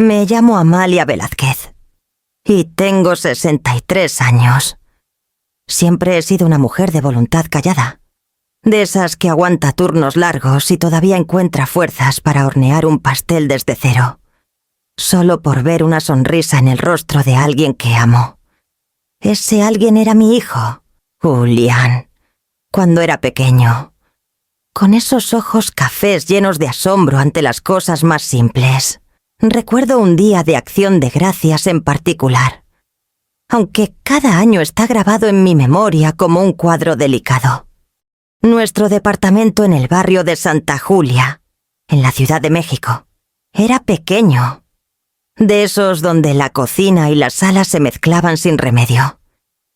Me llamo Amalia Velázquez y tengo 63 años. Siempre he sido una mujer de voluntad callada, de esas que aguanta turnos largos y todavía encuentra fuerzas para hornear un pastel desde cero, solo por ver una sonrisa en el rostro de alguien que amo. Ese alguien era mi hijo, Julián, cuando era pequeño, con esos ojos cafés llenos de asombro ante las cosas más simples. Recuerdo un día de Acción de Gracias en particular, aunque cada año está grabado en mi memoria como un cuadro delicado. Nuestro departamento en el barrio de Santa Julia, en la Ciudad de México, era pequeño, de esos donde la cocina y la sala se mezclaban sin remedio,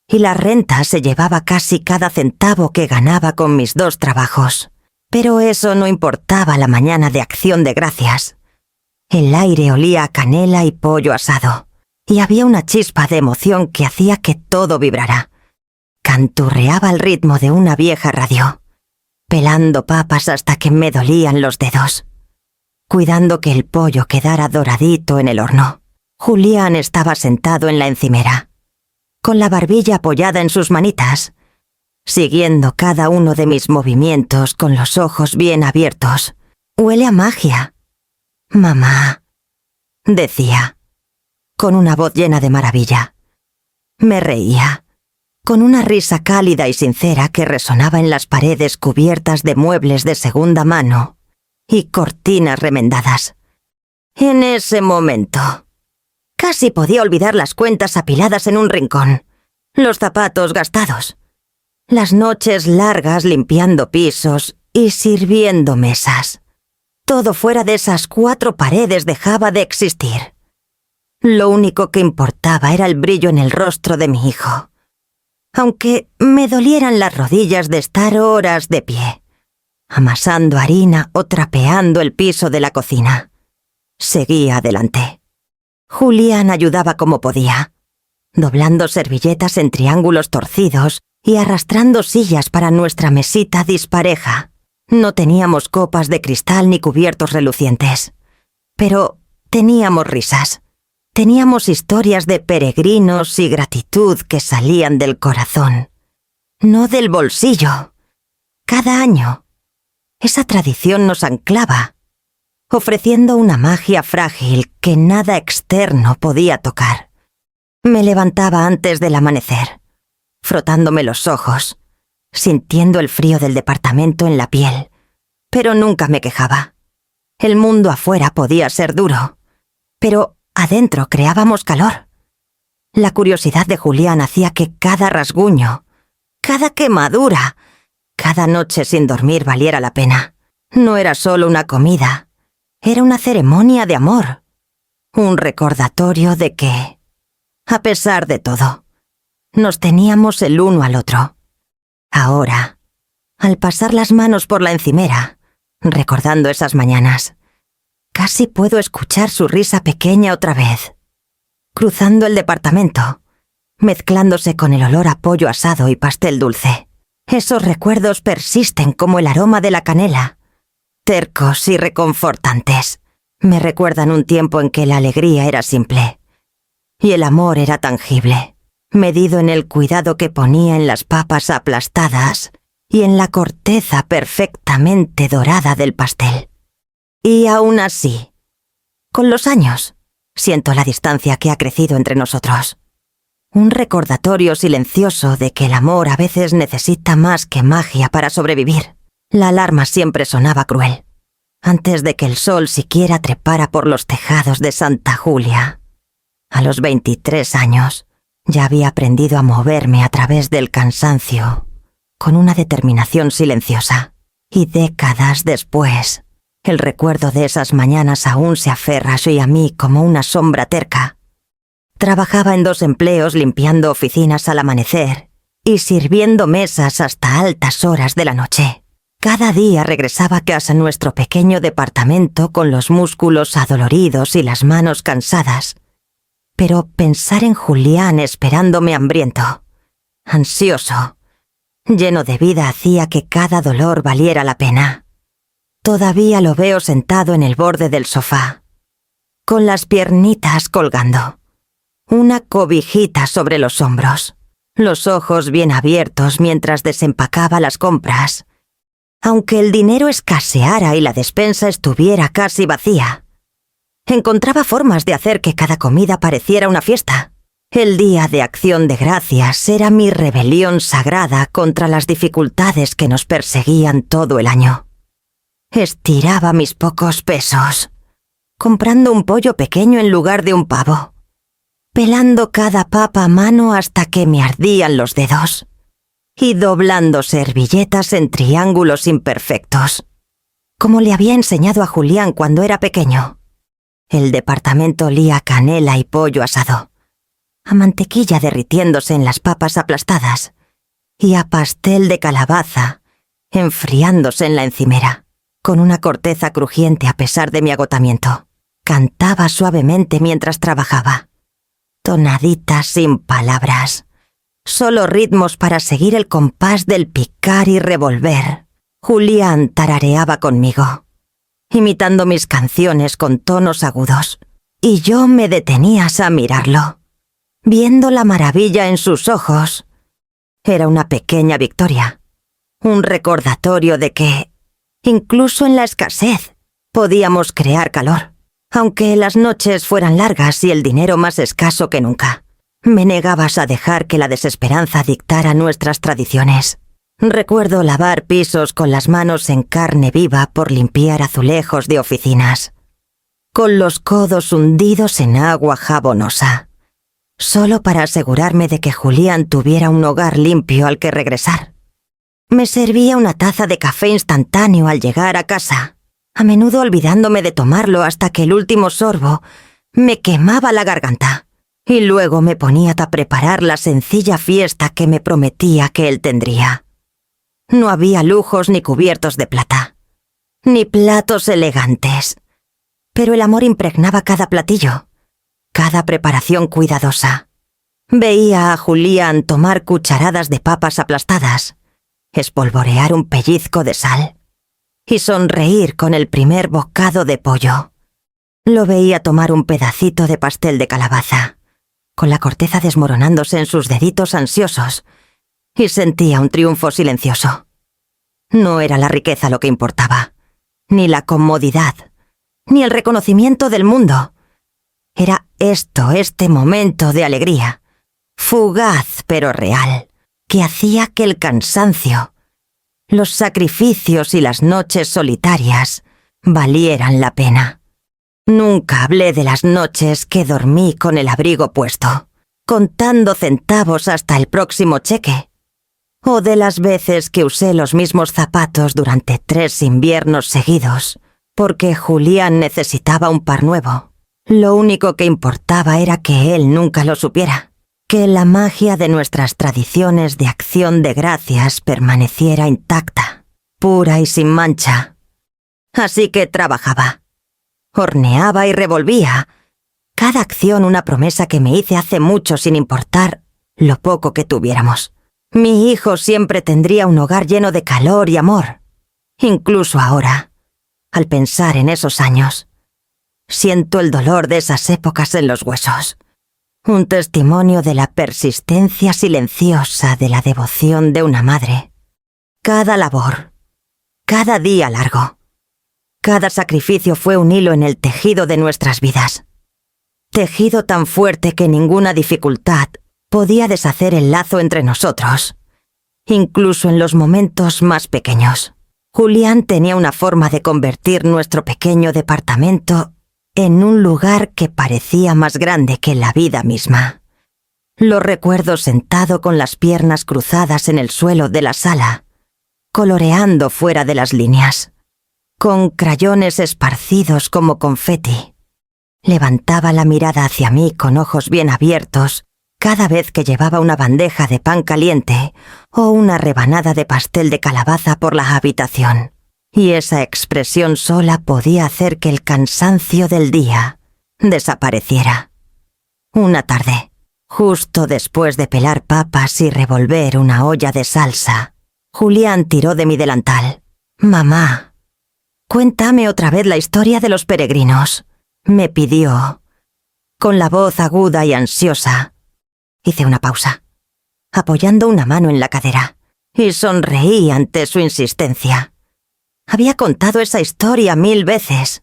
y la renta se llevaba casi cada centavo que ganaba con mis 2 trabajos. Pero eso no importaba la mañana de Acción de Gracias. El aire olía a canela y pollo asado, y había una chispa de emoción que hacía que todo vibrara. Canturreaba al ritmo de una vieja radio, pelando papas hasta que me dolían los dedos, cuidando que el pollo quedara doradito en el horno. Julián estaba sentado en la encimera, con la barbilla apoyada en sus manitas, siguiendo cada uno de mis movimientos con los ojos bien abiertos. «Huele a magia, mamá», decía, con una voz llena de maravilla. Me reía, con una risa cálida y sincera que resonaba en las paredes cubiertas de muebles de segunda mano y cortinas remendadas. En ese momento, casi podía olvidar las cuentas apiladas en un rincón, los zapatos gastados, las noches largas limpiando pisos y sirviendo mesas. Todo fuera de esas 4 paredes dejaba de existir. Lo único que importaba era el brillo en el rostro de mi hijo. Aunque me dolieran las rodillas de estar horas de pie, amasando harina o trapeando el piso de la cocina, seguía adelante. Julián ayudaba como podía, doblando servilletas en triángulos torcidos y arrastrando sillas para nuestra mesita dispareja. No teníamos copas de cristal ni cubiertos relucientes, pero teníamos risas. Teníamos historias de peregrinos y gratitud que salían del corazón, no del bolsillo. Cada año, esa tradición nos anclaba, ofreciendo una magia frágil que nada externo podía tocar. Me levantaba antes del amanecer, frotándome los ojos, sintiendo el frío del departamento en la piel, pero nunca me quejaba. El mundo afuera podía ser duro, pero adentro creábamos calor. La curiosidad de Julián hacía que cada rasguño, cada quemadura, cada noche sin dormir valiera la pena. No era solo una comida, era una ceremonia de amor, un recordatorio de que, a pesar de todo, nos teníamos el uno al otro. Ahora, al pasar las manos por la encimera, recordando esas mañanas, casi puedo escuchar su risa pequeña otra vez, cruzando el departamento, mezclándose con el olor a pollo asado y pastel dulce. Esos recuerdos persisten como el aroma de la canela, tercos y reconfortantes. Me recuerdan un tiempo en que la alegría era simple y el amor era tangible, medido en el cuidado que ponía en las papas aplastadas y en la corteza perfectamente dorada del pastel. Y aún así, con los años, siento la distancia que ha crecido entre nosotros. Un recordatorio silencioso de que el amor a veces necesita más que magia para sobrevivir. La alarma siempre sonaba cruel, antes de que el sol siquiera trepara por los tejados de Santa Julia. A los 23 años, ya había aprendido a moverme a través del cansancio, con una determinación silenciosa. Y décadas después, el recuerdo de esas mañanas aún se aferra a mí como una sombra terca. Trabajaba en 2 empleos limpiando oficinas al amanecer y sirviendo mesas hasta altas horas de la noche. Cada día regresaba a casa nuestro pequeño departamento con los músculos adoloridos y las manos cansadas. Pero pensar en Julián esperándome hambriento, ansioso, lleno de vida hacía que cada dolor valiera la pena. Todavía lo veo sentado en el borde del sofá, con las piernitas colgando, una cobijita sobre los hombros, los ojos bien abiertos mientras desempacaba las compras. Aunque el dinero escaseara y la despensa estuviera casi vacía, encontraba formas de hacer que cada comida pareciera una fiesta. El Día de Acción de Gracias era mi rebelión sagrada contra las dificultades que nos perseguían todo el año. Estiraba mis pocos pesos, comprando un pollo pequeño en lugar de un pavo, pelando cada papa a mano hasta que me ardían los dedos, y doblando servilletas en triángulos imperfectos, como le había enseñado a Julián cuando era pequeño. El departamento olía a canela y pollo asado, a mantequilla derritiéndose en las papas aplastadas y a pastel de calabaza enfriándose en la encimera, con una corteza crujiente a pesar de mi agotamiento. Cantaba suavemente mientras trabajaba, tonaditas sin palabras, solo ritmos para seguir el compás del picar y revolver. Julián tarareaba conmigo, imitando mis canciones con tonos agudos, y yo me detenía a mirarlo, viendo la maravilla en sus ojos. Era una pequeña victoria, un recordatorio de que, incluso en la escasez, podíamos crear calor, aunque las noches fueran largas y el dinero más escaso que nunca. Me negabas a dejar que la desesperanza dictara nuestras tradiciones. Recuerdo lavar pisos con las manos en carne viva por limpiar azulejos de oficinas, con los codos hundidos en agua jabonosa, solo para asegurarme de que Julián tuviera un hogar limpio al que regresar. Me servía una taza de café instantáneo al llegar a casa, a menudo olvidándome de tomarlo hasta que el último sorbo me quemaba la garganta. Y luego me ponía a preparar la sencilla fiesta que me prometía que él tendría. No había lujos ni cubiertos de plata, ni platos elegantes, pero el amor impregnaba cada platillo, cada preparación cuidadosa. Veía a Julián tomar cucharadas de papas aplastadas, espolvorear un pellizco de sal y sonreír con el primer bocado de pollo. Lo veía tomar un pedacito de pastel de calabaza, con la corteza desmoronándose en sus deditos ansiosos, y sentía un triunfo silencioso. No era la riqueza lo que importaba, ni la comodidad, ni el reconocimiento del mundo. Era este momento de alegría, fugaz pero real, que hacía que el cansancio, los sacrificios y las noches solitarias valieran la pena. Nunca hablé de las noches que dormí con el abrigo puesto, contando centavos hasta el próximo cheque, o de las veces que usé los mismos zapatos durante 3 inviernos seguidos, porque Julián necesitaba un par nuevo. Lo único que importaba era que él nunca lo supiera, que la magia de nuestras tradiciones de acción de gracias permaneciera intacta, pura y sin mancha. Así que trabajaba. Horneaba y revolvía, cada acción una promesa que me hice hace mucho sin importar lo poco que tuviéramos. Mi hijo siempre tendría un hogar lleno de calor y amor. Incluso ahora, al pensar en esos años, siento el dolor de esas épocas en los huesos. Un testimonio de la persistencia silenciosa de la devoción de una madre. Cada labor, cada día largo, cada sacrificio fue un hilo en el tejido de nuestras vidas. Tejido tan fuerte que ninguna dificultad podía deshacer el lazo entre nosotros, incluso en los momentos más pequeños. Julián tenía una forma de convertir nuestro pequeño departamento en un lugar que parecía más grande que la vida misma. Lo recuerdo sentado con las piernas cruzadas en el suelo de la sala, coloreando fuera de las líneas, con crayones esparcidos como confeti. Levantaba la mirada hacia mí con ojos bien abiertos cada vez que llevaba una bandeja de pan caliente o una rebanada de pastel de calabaza por la habitación, y esa expresión sola podía hacer que el cansancio del día desapareciera. Una tarde, justo después de pelar papas y revolver una olla de salsa, Julián tiró de mi delantal. «Mamá, cuéntame otra vez la historia de los peregrinos». Me pidió, con la voz aguda y ansiosa. Hice una pausa, apoyando una mano en la cadera, y sonreí ante su insistencia. Había contado esa historia 1000 veces,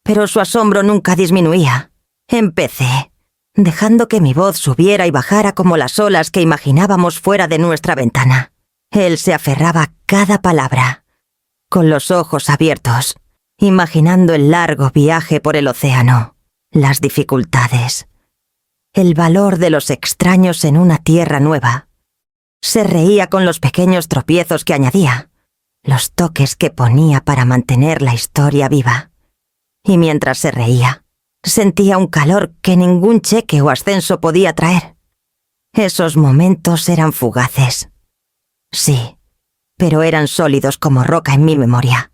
pero su asombro nunca disminuía. Empecé, dejando que mi voz subiera y bajara como las olas que imaginábamos fuera de nuestra ventana. Él se aferraba a cada palabra, con los ojos abiertos, imaginando el largo viaje por el océano, las dificultades, el valor de los extraños en una tierra nueva. Se reía con los pequeños tropiezos que añadía, los toques que ponía para mantener la historia viva. Y mientras se reía, sentía un calor que ningún cheque o ascenso podía traer. Esos momentos eran fugaces. Sí, pero eran sólidos como roca en mi memoria,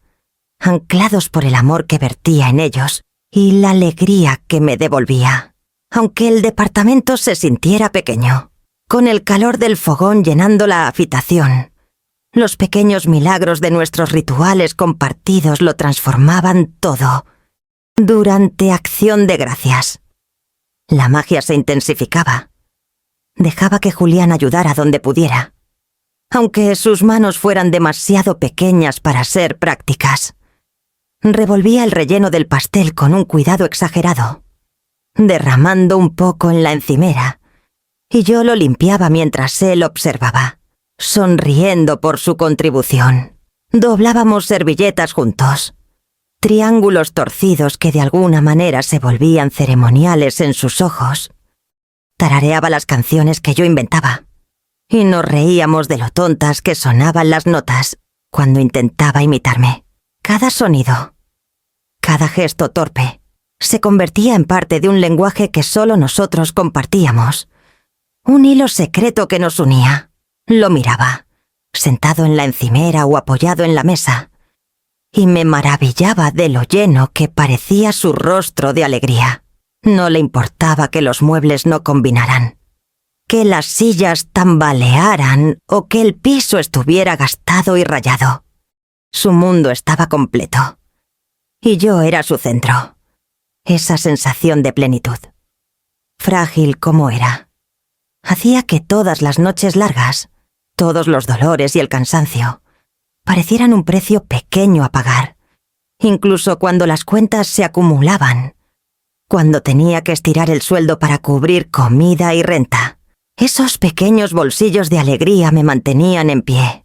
anclados por el amor que vertía en ellos y la alegría que me devolvía. Aunque el departamento se sintiera pequeño, con el calor del fogón llenando la habitación, los pequeños milagros de nuestros rituales compartidos lo transformaban todo. Durante Acción de Gracias, la magia se intensificaba. Dejaba que Julián ayudara donde pudiera, aunque sus manos fueran demasiado pequeñas para ser prácticas. Revolvía el relleno del pastel con un cuidado exagerado, derramando un poco en la encimera, y yo lo limpiaba mientras él observaba, sonriendo por su contribución. Doblábamos servilletas juntos, triángulos torcidos que de alguna manera se volvían ceremoniales en sus ojos. Tarareaba las canciones que yo inventaba, y nos reíamos de lo tontas que sonaban las notas cuando intentaba imitarme. Cada sonido, cada gesto torpe, se convertía en parte de un lenguaje que solo nosotros compartíamos. Un hilo secreto que nos unía. Lo miraba, sentado en la encimera o apoyado en la mesa, y me maravillaba de lo lleno que parecía su rostro de alegría. No le importaba que los muebles no combinaran, que las sillas tambalearan o que el piso estuviera gastado y rayado. Su mundo estaba completo, y yo era su centro. Esa sensación de plenitud, frágil como era, hacía que todas las noches largas, todos los dolores y el cansancio, parecieran un precio pequeño a pagar, incluso cuando las cuentas se acumulaban, cuando tenía que estirar el sueldo para cubrir comida y renta. Esos pequeños bolsillos de alegría me mantenían en pie.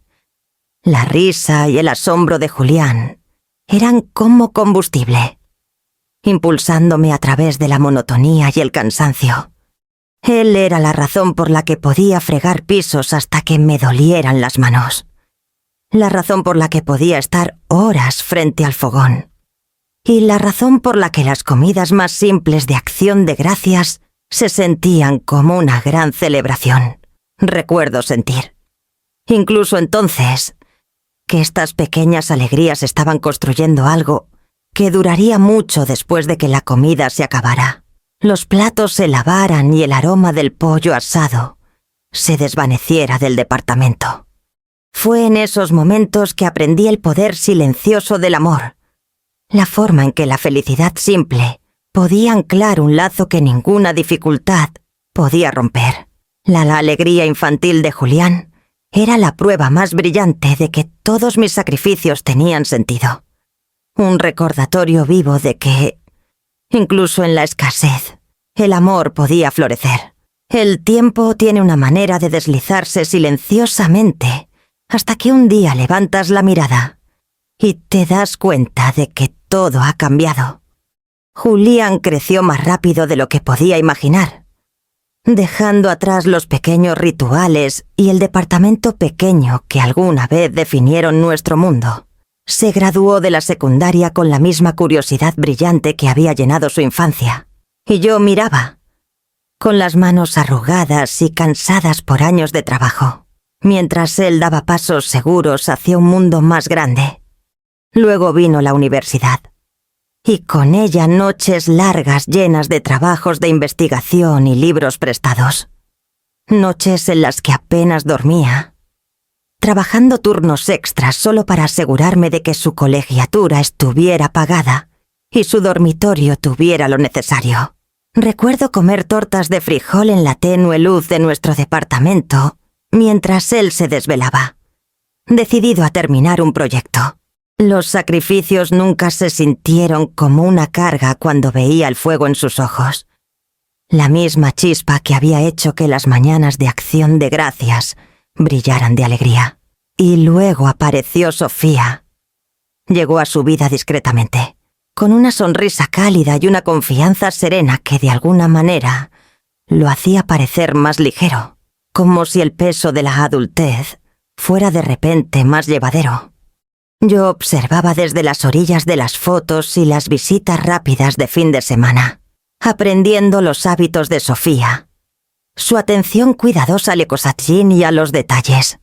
La risa y el asombro de Julián eran como combustible, impulsándome a través de la monotonía y el cansancio. Él era la razón por la que podía fregar pisos hasta que me dolieran las manos. La razón por la que podía estar horas frente al fogón. Y la razón por la que las comidas más simples de Acción de Gracias se sentían como una gran celebración. Recuerdo sentir, incluso entonces, que estas pequeñas alegrías estaban construyendo algo que duraría mucho después de que la comida se acabara, los platos se lavaran y el aroma del pollo asado se desvaneciera del departamento. Fue en esos momentos que aprendí el poder silencioso del amor, la forma en que la felicidad simple podía anclar un lazo que ninguna dificultad podía romper. La alegría infantil de Julián era la prueba más brillante de que todos mis sacrificios tenían sentido. Un recordatorio vivo de que, incluso en la escasez, el amor podía florecer. El tiempo tiene una manera de deslizarse silenciosamente hasta que un día levantas la mirada y te das cuenta de que todo ha cambiado. Julián creció más rápido de lo que podía imaginar, dejando atrás los pequeños rituales y el departamento pequeño que alguna vez definieron nuestro mundo. Se graduó de la secundaria con la misma curiosidad brillante que había llenado su infancia, y yo miraba, con las manos arrugadas y cansadas por años de trabajo, mientras él daba pasos seguros hacia un mundo más grande. Luego vino la universidad, y con ella noches largas llenas de trabajos de investigación y libros prestados. Noches en las que apenas dormía, trabajando turnos extras solo para asegurarme de que su colegiatura estuviera pagada y su dormitorio tuviera lo necesario. Recuerdo comer tortas de frijol en la tenue luz de nuestro departamento mientras él se desvelaba, decidido a terminar un proyecto. Los sacrificios nunca se sintieron como una carga cuando veía el fuego en sus ojos. La misma chispa que había hecho que las mañanas de acción de gracias brillaran de alegría. Y luego apareció Sofía. Llegó a su vida discretamente, con una sonrisa cálida y una confianza serena que de alguna manera lo hacía parecer más ligero, como si el peso de la adultez fuera de repente más llevadero. Yo observaba desde las orillas de las fotos y las visitas rápidas de fin de semana, aprendiendo los hábitos de Sofía, su atención cuidadosa al ecosatchín y a los detalles,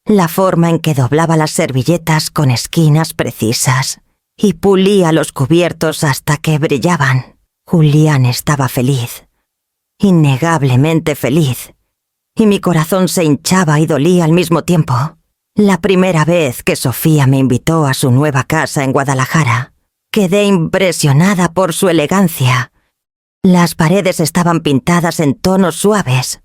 la forma en que doblaba las servilletas con esquinas precisas y pulía los cubiertos hasta que brillaban. Julián estaba feliz, innegablemente feliz, y mi corazón se hinchaba y dolía al mismo tiempo. La primera vez que Sofía me invitó a su nueva casa en Guadalajara, quedé impresionada por su elegancia. Las paredes estaban pintadas en tonos suaves,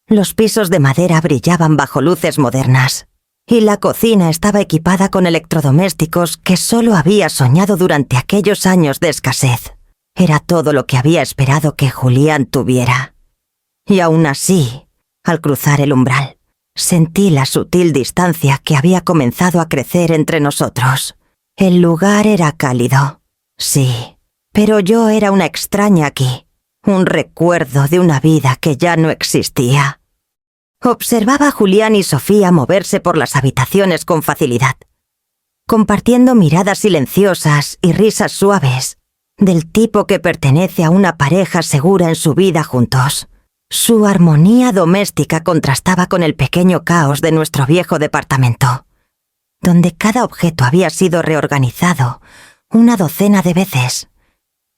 los pisos de madera brillaban bajo luces modernas, y la cocina estaba equipada con electrodomésticos que solo había soñado durante aquellos años de escasez. Era todo lo que había esperado que Julián tuviera. Y aún así, al cruzar el umbral, sentí la sutil distancia que había comenzado a crecer entre nosotros. El lugar era cálido, sí, pero yo era una extraña aquí, un recuerdo de una vida que ya no existía. Observaba a Julián y Sofía moverse por las habitaciones con facilidad, compartiendo miradas silenciosas y risas suaves, del tipo que pertenece a una pareja segura en su vida juntos. Su armonía doméstica contrastaba con el pequeño caos de nuestro viejo departamento, donde cada objeto había sido reorganizado una docena de veces,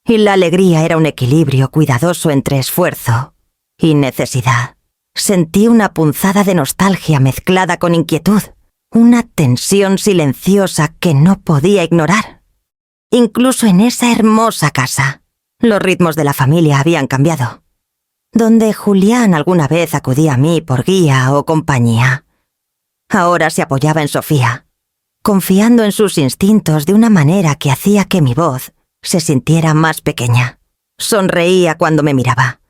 y la alegría era un equilibrio cuidadoso entre esfuerzo y necesidad. Sentí una punzada de nostalgia mezclada con inquietud, una tensión silenciosa que no podía ignorar. Incluso en esa hermosa casa, los ritmos de la familia habían cambiado. Donde Julián alguna vez acudía a mí por guía o compañía, ahora se apoyaba en Sofía, confiando en sus instintos de una manera que hacía que mi voz se sintiera más pequeña. Sonreía cuando me miraba.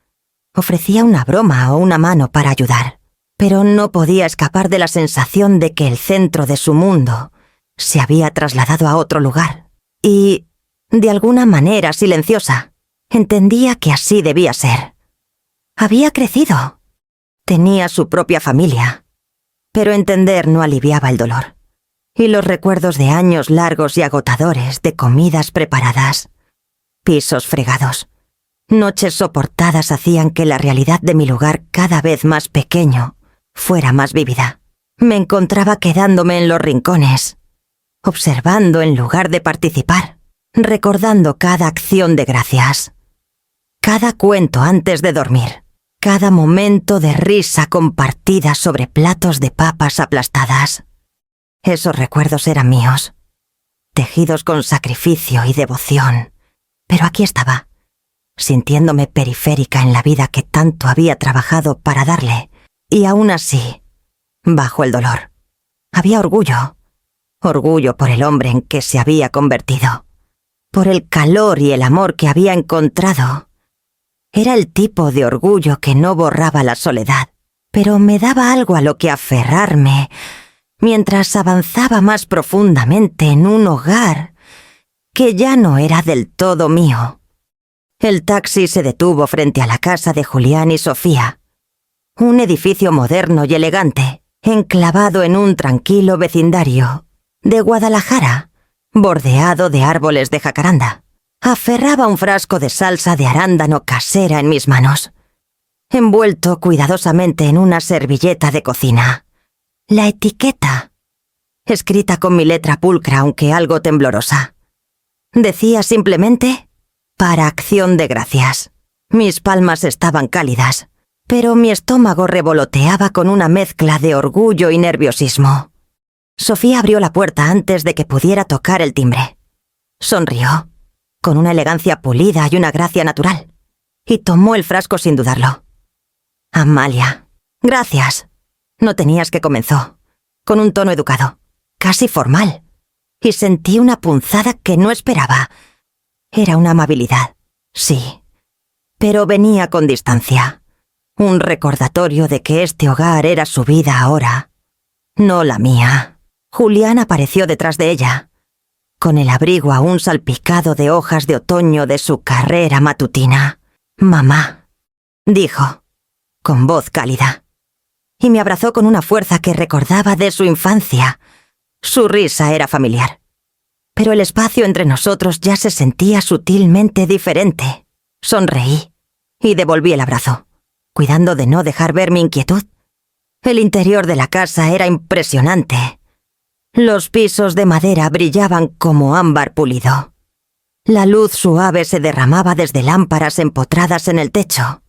Ofrecía una broma o una mano para ayudar, pero no podía escapar de la sensación de que el centro de su mundo se había trasladado a otro lugar. Y, de alguna manera silenciosa, entendía que así debía ser. Había crecido. Tenía su propia familia. Pero entender no aliviaba el dolor. Y los recuerdos de años largos y agotadores de comidas preparadas, pisos fregados, noches soportadas hacían que la realidad de mi lugar cada vez más pequeño fuera más vívida. Me encontraba quedándome en los rincones, observando en lugar de participar, recordando cada acción de gracias, cada cuento antes de dormir, cada momento de risa compartida sobre platos de papas aplastadas. Esos recuerdos eran míos, tejidos con sacrificio y devoción, pero aquí estaba, sintiéndome periférica en la vida que tanto había trabajado para darle, y aún así, bajo el dolor, había orgullo por el hombre en que se había convertido, por el calor y el amor que había encontrado. Era el tipo de orgullo que no borraba la soledad, pero me daba algo a lo que aferrarme mientras avanzaba más profundamente en un hogar que ya no era del todo mío. El taxi se detuvo frente a la casa de Julián y Sofía, un edificio moderno y elegante, enclavado en un tranquilo vecindario de Guadalajara, bordeado de árboles de jacaranda. Aferraba un frasco de salsa de arándano casera en mis manos, envuelto cuidadosamente en una servilleta de cocina. La etiqueta, escrita con mi letra pulcra aunque algo temblorosa, decía simplemente: para acción de gracias. Mis palmas estaban cálidas, pero mi estómago revoloteaba con una mezcla de orgullo y nerviosismo. Sofía abrió la puerta antes de que pudiera tocar el timbre. Sonrió, con una elegancia pulida y una gracia natural, y tomó el frasco sin dudarlo. «Amalia, gracias». No tenías que comenzó, con un tono educado, casi formal, y sentí una punzada que no esperaba. Era una amabilidad, sí, pero venía con distancia. Un recordatorio de que este hogar era su vida ahora, no la mía. Julián apareció detrás de ella, con el abrigo aún salpicado de hojas de otoño de su carrera matutina. «Mamá», dijo, con voz cálida, y me abrazó con una fuerza que recordaba de su infancia. Su risa era familiar, pero el espacio entre nosotros ya se sentía sutilmente diferente. Sonreí y devolví el abrazo, cuidando de no dejar ver mi inquietud. El interior de la casa era impresionante. Los pisos de madera brillaban como ámbar pulido. La luz suave se derramaba desde lámparas empotradas en el techo,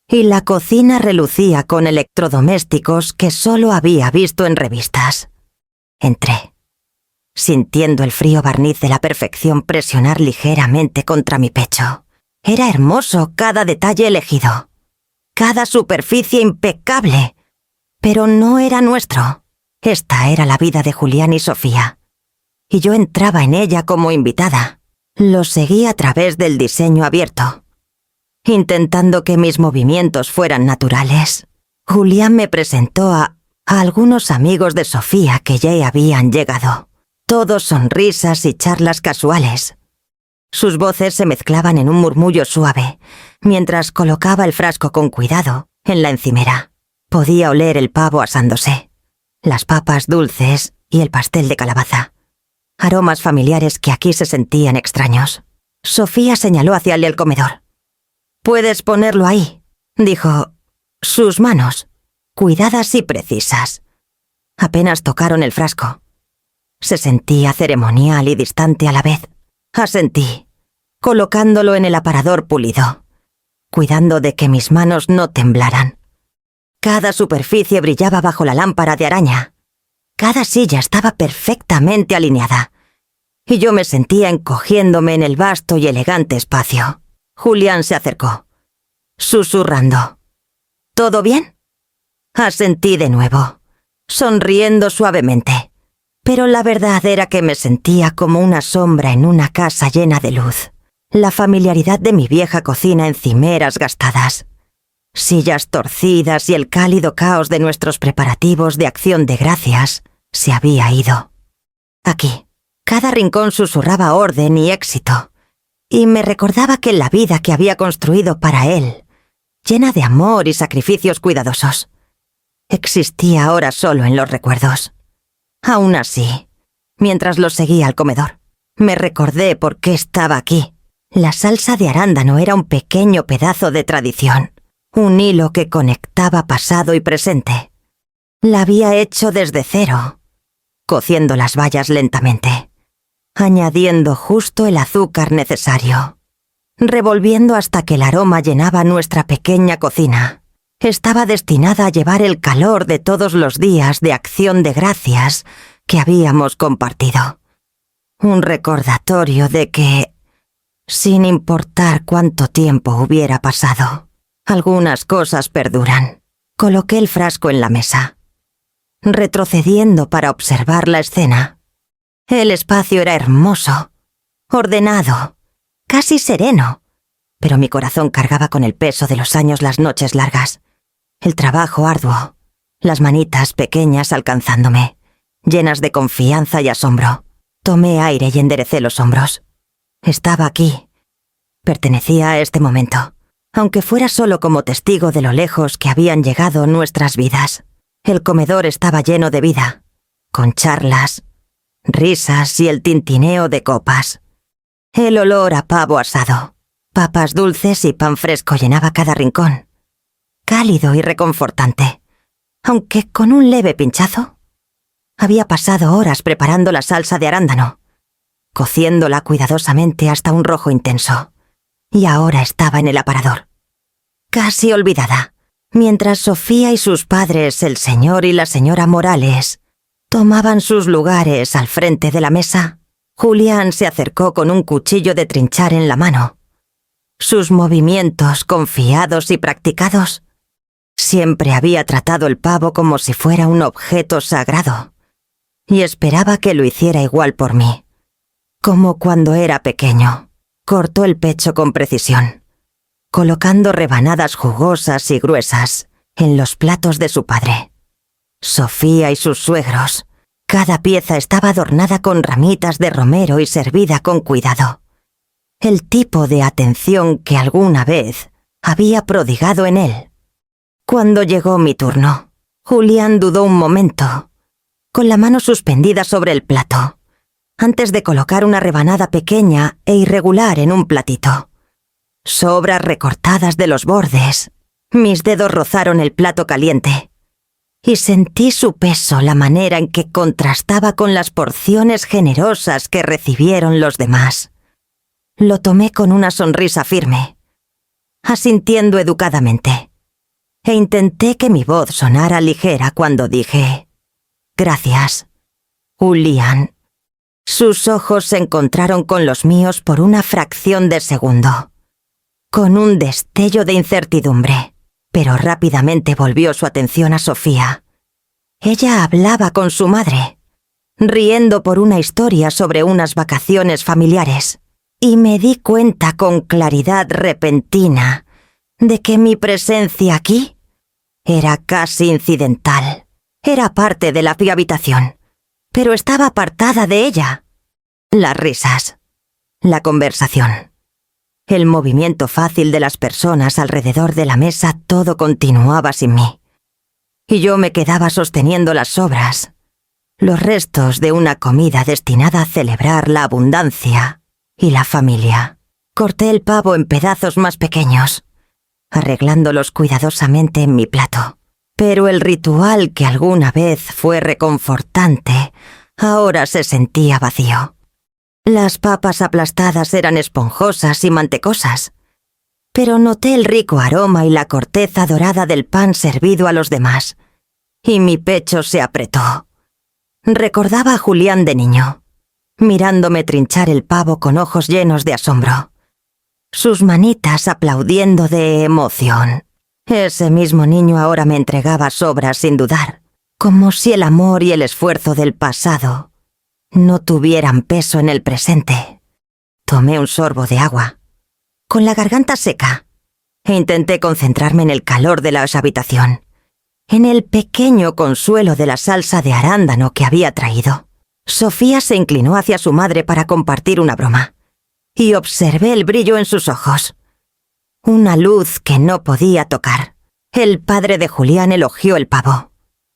y la cocina relucía con electrodomésticos que solo había visto en revistas. Entré, sintiendo el frío barniz de la perfección presionar ligeramente contra mi pecho. Era hermoso cada detalle elegido, cada superficie impecable, pero no era nuestro. Esta era la vida de Julián y Sofía, y yo entraba en ella como invitada. Lo seguí a través del diseño abierto, intentando que mis movimientos fueran naturales. Julián me presentó a algunos amigos de Sofía que ya habían llegado, todos sonrisas y charlas casuales. Sus voces se mezclaban en un murmullo suave, mientras colocaba el frasco con cuidado en la encimera. Podía oler el pavo asándose, las papas dulces y el pastel de calabaza, aromas familiares que aquí se sentían extraños. Sofía señaló hacia el comedor. «Puedes ponerlo ahí», dijo. Sus manos, cuidadas y precisas, apenas tocaron el frasco. Se sentía ceremonial y distante a la vez. Asentí, colocándolo en el aparador pulido, cuidando de que mis manos no temblaran. Cada superficie brillaba bajo la lámpara de araña. Cada silla estaba perfectamente alineada, y yo me sentía encogiéndome en el vasto y elegante espacio. Julián se acercó, susurrando. «¿Todo bien?» Asentí de nuevo, sonriendo suavemente, pero la verdad era que me sentía como una sombra en una casa llena de luz. La familiaridad de mi vieja cocina en cimeras gastadas, sillas torcidas y el cálido caos de nuestros preparativos de acción de gracias se había ido. Aquí, cada rincón susurraba orden y éxito, y me recordaba que la vida que había construido para él, llena de amor y sacrificios cuidadosos, existía ahora solo en los recuerdos. Aún así, mientras lo seguía al comedor, me recordé por qué estaba aquí. La salsa de arándano era un pequeño pedazo de tradición, un hilo que conectaba pasado y presente. La había hecho desde cero, cociendo las bayas lentamente, añadiendo justo el azúcar necesario, revolviendo hasta que el aroma llenaba nuestra pequeña cocina. Estaba destinada a llevar el calor de todos los días de acción de gracias que habíamos compartido. Un recordatorio de que, sin importar cuánto tiempo hubiera pasado, algunas cosas perduran. Coloqué el frasco en la mesa, retrocediendo para observar la escena. El espacio era hermoso, ordenado, casi sereno, pero mi corazón cargaba con el peso de los años, las noches largas, el trabajo arduo, las manitas pequeñas alcanzándome, llenas de confianza y asombro. Tomé aire y enderecé los hombros. Estaba aquí. Pertenecía a este momento, aunque fuera solo como testigo de lo lejos que habían llegado nuestras vidas. El comedor estaba lleno de vida, con charlas, risas y el tintineo de copas. El olor a pavo asado, papas dulces y pan fresco llenaba cada rincón, cálido y reconfortante, aunque con un leve pinchazo. Había pasado horas preparando la salsa de arándano, cociéndola cuidadosamente hasta un rojo intenso, y ahora estaba en el aparador, casi olvidada, mientras Sofía y sus padres, el señor y la señora Morales, tomaban sus lugares al frente de la mesa. Julián se acercó con un cuchillo de trinchar en la mano. Sus movimientos confiados y practicados. Siempre había tratado el pavo como si fuera un objeto sagrado, y esperaba que lo hiciera igual por mí. Como cuando era pequeño, cortó el pecho con precisión, colocando rebanadas jugosas y gruesas en los platos de su padre. Sofía y sus suegros, cada pieza estaba adornada con ramitas de romero y servida con cuidado. El tipo de atención que alguna vez había prodigado en él. Cuando llegó mi turno, Julián dudó un momento, con la mano suspendida sobre el plato, antes de colocar una rebanada pequeña e irregular en un platito. Sobras recortadas de los bordes. Mis dedos rozaron el plato caliente, y sentí su peso, la manera en que contrastaba con las porciones generosas que recibieron los demás. Lo tomé con una sonrisa firme, asintiendo educadamente, e intenté que mi voz sonara ligera cuando dije: «Gracias, Julián». Sus ojos se encontraron con los míos por una fracción de segundo, con un destello de incertidumbre, pero rápidamente volvió su atención a Sofía. Ella hablaba con su madre, riendo por una historia sobre unas vacaciones familiares, y me di cuenta con claridad repentina de que mi presencia aquí era casi incidental. Era parte de la habitación, pero estaba apartada de ella. Las risas, la conversación, el movimiento fácil de las personas alrededor de la mesa, todo continuaba sin mí. Y yo me quedaba sosteniendo las sobras, los restos de una comida destinada a celebrar la abundancia y la familia. Corté el pavo en pedazos más pequeños, arreglándolos cuidadosamente en mi plato. Pero el ritual que alguna vez fue reconfortante, ahora se sentía vacío. Las papas aplastadas eran esponjosas y mantecosas, pero noté el rico aroma y la corteza dorada del pan servido a los demás, y mi pecho se apretó. Recordaba a Julián de niño, mirándome trinchar el pavo con ojos llenos de asombro, sus manitas aplaudiendo de emoción. Ese mismo niño ahora me entregaba sobras sin dudar, como si el amor y el esfuerzo del pasado no tuvieran peso en el presente. Tomé un sorbo de agua, con la garganta seca, e intenté concentrarme en el calor de la habitación, en el pequeño consuelo de la salsa de arándano que había traído. Sofía se inclinó hacia su madre para compartir una broma, y observé el brillo en sus ojos. Una luz que no podía tocar. El padre de Julián elogió el pavo,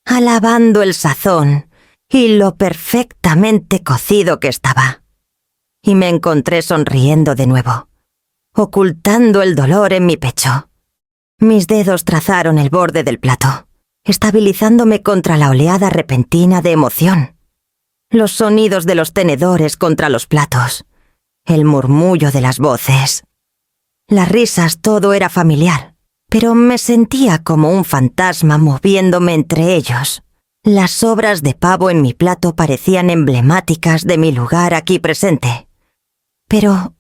alabando el sazón y lo perfectamente cocido que estaba. Y me encontré sonriendo de nuevo, ocultando el dolor en mi pecho. Mis dedos trazaron el borde del plato, estabilizándome contra la oleada repentina de emoción. Los sonidos de los tenedores contra los platos, el murmullo de las voces. Las risas, todo era familiar, pero me sentía como un fantasma moviéndome entre ellos. Las sobras de pavo en mi plato parecían emblemáticas de mi lugar aquí presente, pero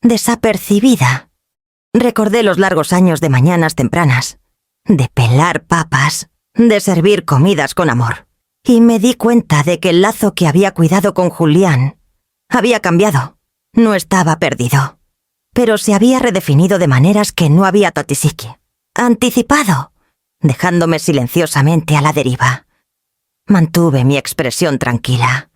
desapercibida. Recordé los largos años de mañanas tempranas, de pelar papas, de servir comidas con amor, y me di cuenta de que el lazo que había cuidado con Julián había cambiado. No estaba perdido, pero se había redefinido de maneras que no había anticipado, dejándome silenciosamente a la deriva. Mantuve mi expresión tranquila.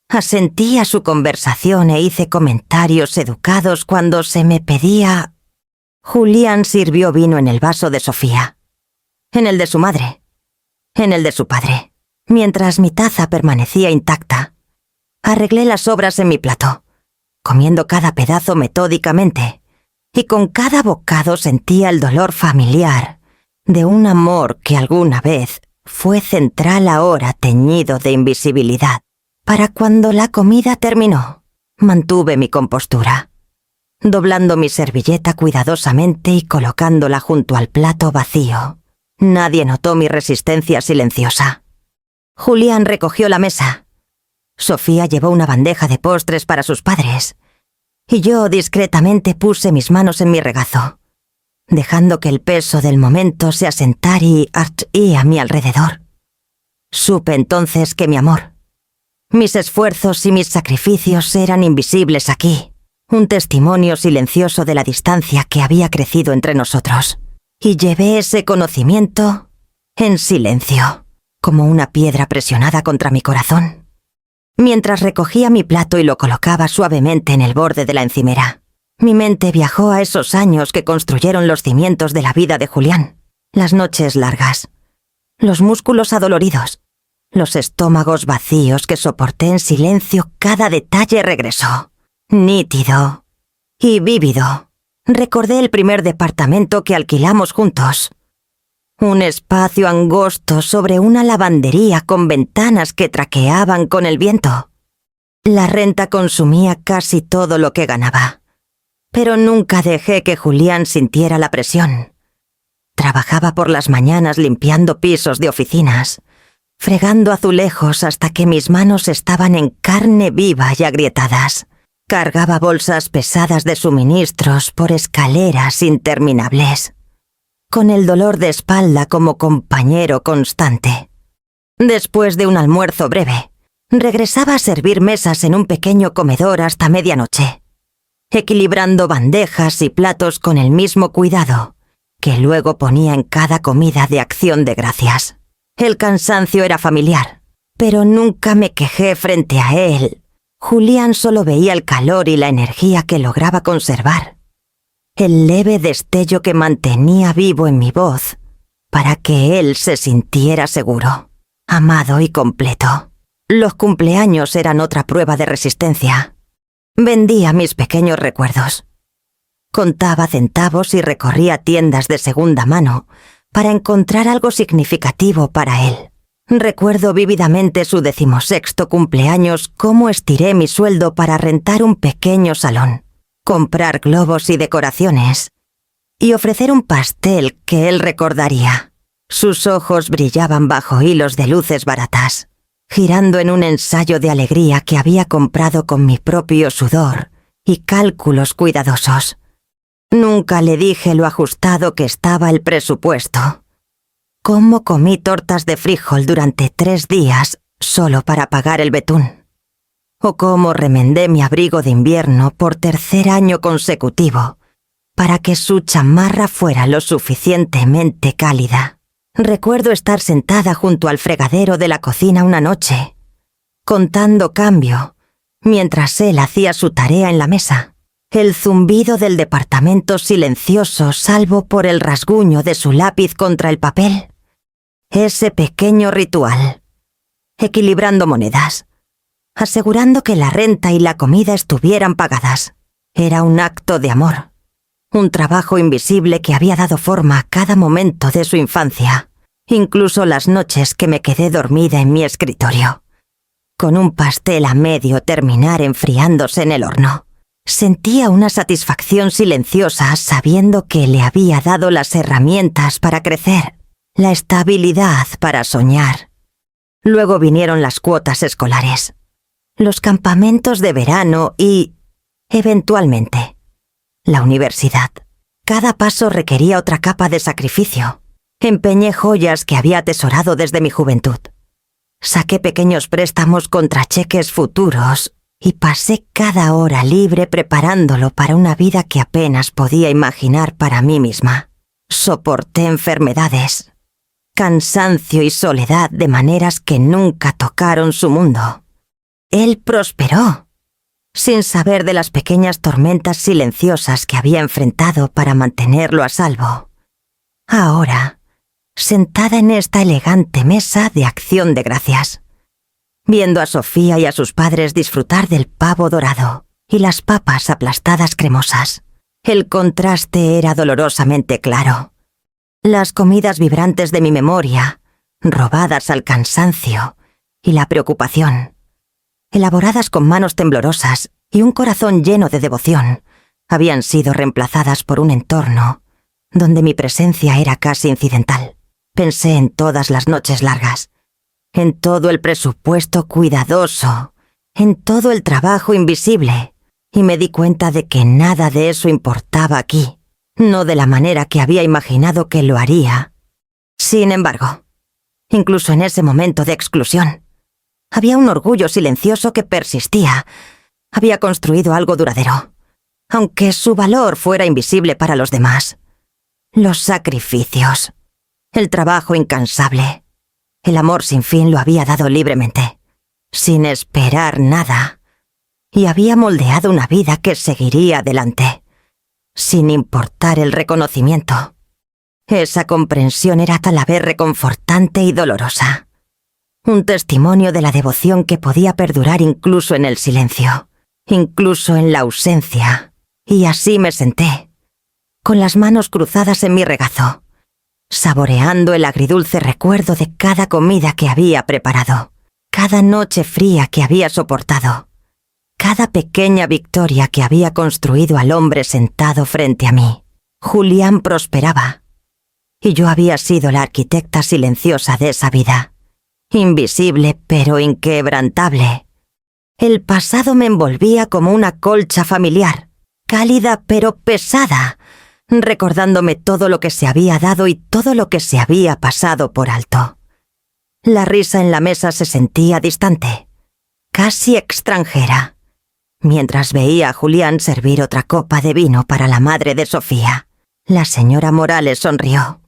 Asentí a su conversación e hice comentarios educados cuando se me pedía. Julián sirvió vino en el vaso de Sofía, en el de su madre, en el de su padre. Mientras mi taza permanecía intacta, arreglé las sobras en mi plato, comiendo cada pedazo metódicamente, y con cada bocado sentía el dolor familiar de un amor que alguna vez fue central, ahora teñido de invisibilidad. Para cuando la comida terminó, mantuve mi compostura, doblando mi servilleta cuidadosamente y colocándola junto al plato vacío. Nadie notó mi resistencia silenciosa. Julián recogió la mesa, Sofía llevó una bandeja de postres para sus padres, y yo discretamente puse mis manos en mi regazo, dejando que el peso del momento se asentara y a mi alrededor. Supe entonces que mi amor, mis esfuerzos y mis sacrificios eran invisibles aquí, un testimonio silencioso de la distancia que había crecido entre nosotros, y llevé ese conocimiento en silencio, como una piedra presionada contra mi corazón, mientras recogía mi plato y lo colocaba suavemente en el borde de la encimera. Mi mente viajó a esos años que construyeron los cimientos de la vida de Julián, las noches largas, los músculos adoloridos, los estómagos vacíos que soporté en silencio. Cada detalle regresó, nítido y vívido. Recordé el primer departamento que alquilamos juntos. Un espacio angosto sobre una lavandería con ventanas que traqueaban con el viento. La renta consumía casi todo lo que ganaba, pero nunca dejé que Julián sintiera la presión. Trabajaba por las mañanas limpiando pisos de oficinas, fregando azulejos hasta que mis manos estaban en carne viva y agrietadas. Cargaba bolsas pesadas de suministros por escaleras interminables, con el dolor de espalda como compañero constante. Después de un almuerzo breve, regresaba a servir mesas en un pequeño comedor hasta medianoche, equilibrando bandejas y platos con el mismo cuidado que luego ponía en cada comida de acción de gracias. El cansancio era familiar, pero nunca me quejé frente a él. Julián solo veía el calor y la energía que lograba conservar, el leve destello que mantenía vivo en mi voz para que él se sintiera seguro, amado y completo. Los cumpleaños eran otra prueba de resistencia. Vendía mis pequeños recuerdos. Contaba centavos y recorría tiendas de segunda mano para encontrar algo significativo para él. Recuerdo vívidamente su 16º cumpleaños, cómo estiré mi sueldo para rentar un pequeño salón, comprar globos y decoraciones, y ofrecer un pastel que él recordaría. Sus ojos brillaban bajo hilos de luces baratas, girando en un ensayo de alegría que había comprado con mi propio sudor y cálculos cuidadosos. Nunca le dije lo ajustado que estaba el presupuesto. Cómo comí tortas de frijol durante 3 días solo para pagar el betún. O cómo remendé mi abrigo de invierno por 3er año consecutivo para que su chamarra fuera lo suficientemente cálida. Recuerdo estar sentada junto al fregadero de la cocina una noche, contando cambio, mientras él hacía su tarea en la mesa. El zumbido del departamento silencioso salvo por el rasguño de su lápiz contra el papel. Ese pequeño ritual, equilibrando monedas, asegurando que la renta y la comida estuvieran pagadas. Era un acto de amor, un trabajo invisible que había dado forma a cada momento de su infancia, incluso las noches que me quedé dormida en mi escritorio, con un pastel a medio terminar enfriándose en el horno. Sentía una satisfacción silenciosa sabiendo que le había dado las herramientas para crecer, la estabilidad para soñar. Luego vinieron las cuotas escolares, los campamentos de verano y, eventualmente, la universidad. Cada paso requería otra capa de sacrificio. Empeñé joyas que había atesorado desde mi juventud. Saqué pequeños préstamos contra cheques futuros y pasé cada hora libre preparándolo para una vida que apenas podía imaginar para mí misma. Soporté enfermedades, cansancio y soledad de maneras que nunca tocaron su mundo. Él prosperó, sin saber de las pequeñas tormentas silenciosas que había enfrentado para mantenerlo a salvo. Ahora, sentada en esta elegante mesa de acción de gracias, viendo a Sofía y a sus padres disfrutar del pavo dorado y las papas aplastadas cremosas. El contraste era dolorosamente claro. Las comidas vibrantes de mi memoria, robadas al cansancio y la preocupación, elaboradas con manos temblorosas y un corazón lleno de devoción, habían sido reemplazadas por un entorno donde mi presencia era casi incidental. Pensé en todas las noches largas, en todo el presupuesto cuidadoso en todo el trabajo invisible, y me di cuenta de que nada de eso importaba aquí, no de la manera que había imaginado que lo haría. Sin embargo, incluso en ese momento de exclusión, había un orgullo silencioso que persistía. Había construido algo duradero, aunque su valor fuera invisible para los demás. Los sacrificios, el trabajo incansable, el amor sin fin lo había dado libremente, sin esperar nada, y había moldeado una vida que seguiría adelante, sin importar el reconocimiento. Esa comprensión era tal a vez reconfortante y dolorosa. Un testimonio de la devoción que podía perdurar incluso en el silencio, incluso en la ausencia. Y así me senté, con las manos cruzadas en mi regazo, saboreando el agridulce recuerdo de cada comida que había preparado, cada noche fría que había soportado, cada pequeña victoria que había construido al hombre sentado frente a mí. Julián prosperaba, y yo había sido la arquitecta silenciosa de esa vida, invisible pero inquebrantable. El pasado me envolvía como una colcha familiar, cálida pero pesada, recordándome todo lo que se había dado y todo lo que se había pasado por alto. La risa en la mesa se sentía distante, casi extranjera, mientras veía a Julián servir otra copa de vino para la madre de Sofía. La señora Morales sonrió,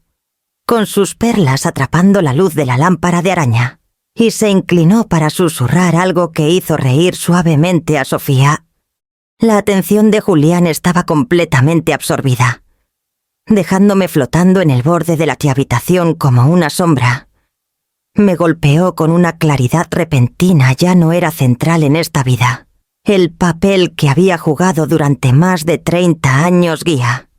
con sus perlas atrapando la luz de la lámpara de araña, y se inclinó para susurrar algo que hizo reír suavemente a Sofía. La atención de Julián estaba completamente absorbida, dejándome flotando en el borde de la habitación como una sombra. Me golpeó con una claridad repentina. Ya no era central en esta vida el papel que había jugado durante más de 30 años. Guía,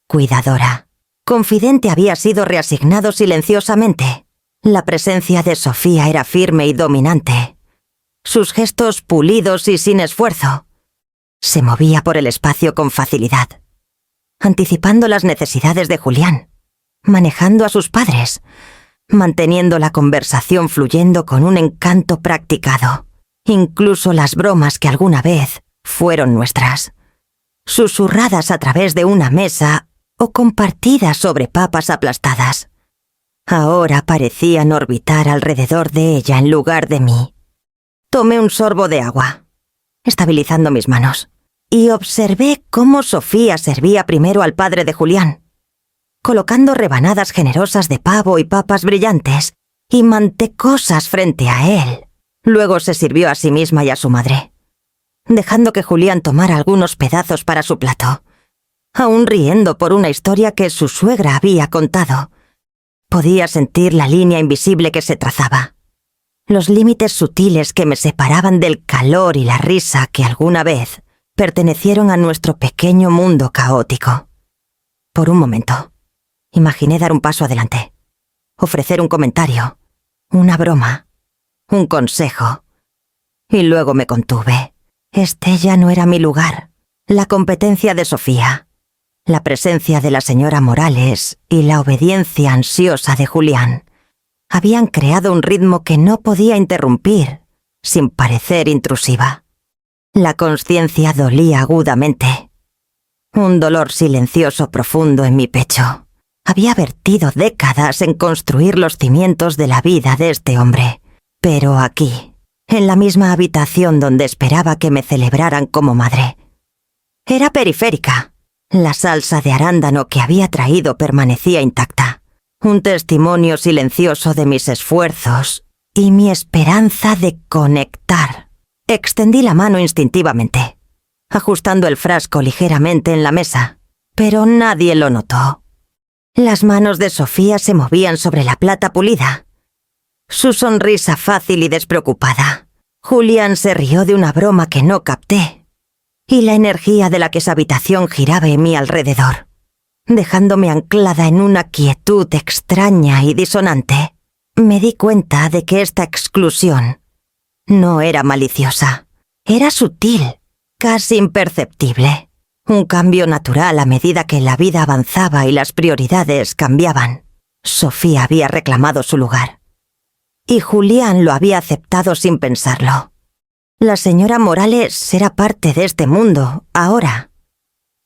cuidadora, confidente había sido reasignado silenciosamente. La presencia de Sofía era firme y dominante. Sus gestos pulidos y sin esfuerzo. Se movía por el espacio con facilidad, anticipando las necesidades de Julián, manejando a sus padres, manteniendo la conversación fluyendo con un encanto practicado, incluso las bromas que alguna vez fueron nuestras, susurradas a través de una mesa o compartidas sobre papas aplastadas, ahora parecían orbitar alrededor de ella en lugar de mí. Tomé un sorbo de agua, estabilizando mis manos, y observé cómo Sofía servía primero al padre de Julián, colocando rebanadas generosas de pavo y papas brillantes y mantecosas frente a él. Luego se sirvió a sí misma y a su madre, dejando que Julián tomara algunos pedazos para su plato, aún riendo por una historia que su suegra había contado. Podía sentir la línea invisible que se trazaba, los límites sutiles que me separaban del calor y la risa que alguna vez pertenecieron a nuestro pequeño mundo caótico. Por un momento, imaginé dar un paso adelante, ofrecer un comentario, una broma, un consejo, y luego me contuve. Este ya no era mi lugar. La competencia de Sofía, la presencia de la señora Morales y la obediencia ansiosa de Julián habían creado un ritmo que no podía interrumpir, sin parecer intrusiva. La conciencia dolía agudamente. Un dolor silencioso profundo en mi pecho. Había vertido décadas en construir los cimientos de la vida de este hombre. Pero aquí, en la misma habitación donde esperaba que me celebraran como madre, era periférica. La salsa de arándano que había traído permanecía intacta. Un testimonio silencioso de mis esfuerzos y mi esperanza de conectar. Extendí la mano instintivamente, ajustando el frasco ligeramente en la mesa, pero nadie lo notó. Las manos de Sofía se movían sobre la plata pulida. Su sonrisa fácil y despreocupada. Julián se rió de una broma que no capté, y la energía de la que esa habitación giraba en mi alrededor, dejándome anclada en una quietud extraña y disonante. Me di cuenta de que esta exclusión no era maliciosa, era sutil, casi imperceptible, un cambio natural a medida que la vida avanzaba y las prioridades cambiaban. Sofía había reclamado su lugar, y Julián lo había aceptado sin pensarlo. La señora Morales era parte de este mundo, ahora.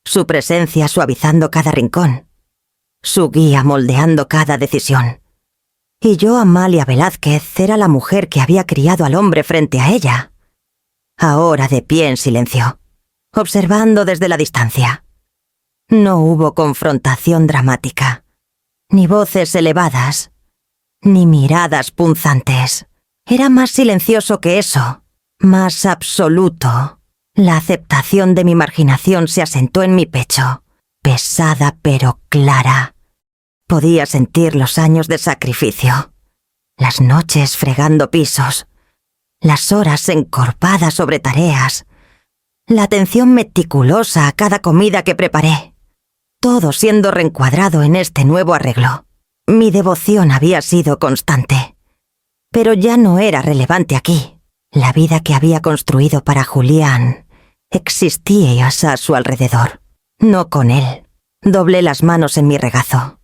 Su presencia suavizando cada rincón. Su guía moldeando cada decisión. Y yo, Amalia Velázquez, era la mujer que había criado al hombre frente a ella. Ahora de pie en silencio, observando desde la distancia. No hubo confrontación dramática, ni voces elevadas, ni miradas punzantes. Era más silencioso que eso, más absoluto. La aceptación de mi marginación se asentó en mi pecho, pesada pero clara. Podía sentir los años de sacrificio, las noches fregando pisos, las horas encorvadas sobre tareas, la atención meticulosa a cada comida que preparé, todo siendo reencuadrado en este nuevo arreglo. Mi devoción había sido constante, pero ya no era relevante aquí. La vida que había construido para Julián existía a su alrededor, no con él. Doblé las manos en mi regazo,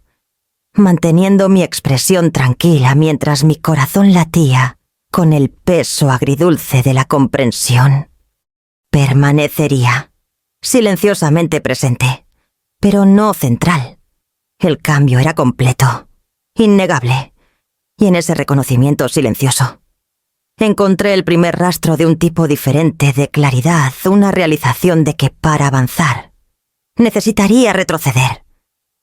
manteniendo mi expresión tranquila mientras mi corazón latía con el peso agridulce de la comprensión. Permanecería, silenciosamente presente, pero no central. El cambio era completo, innegable, y en ese reconocimiento silencioso encontré el primer rastro de un tipo diferente de claridad, una realización de que para avanzar necesitaría retroceder,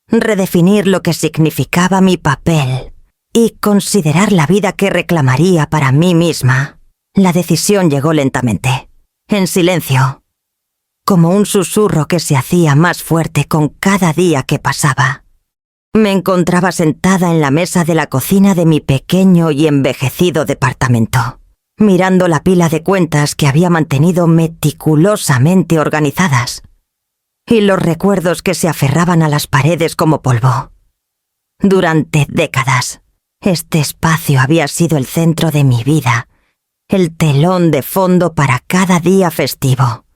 redefinir lo que significaba mi papel y considerar la vida que reclamaría para mí misma. La decisión llegó lentamente, en silencio, como un susurro que se hacía más fuerte con cada día que pasaba. Me encontraba sentada en la mesa de la cocina de mi pequeño y envejecido departamento, mirando la pila de cuentas que había mantenido meticulosamente organizadas, y los recuerdos que se aferraban a las paredes como polvo. Durante décadas, este espacio había sido el centro de mi vida, el telón de fondo para cada día festivo,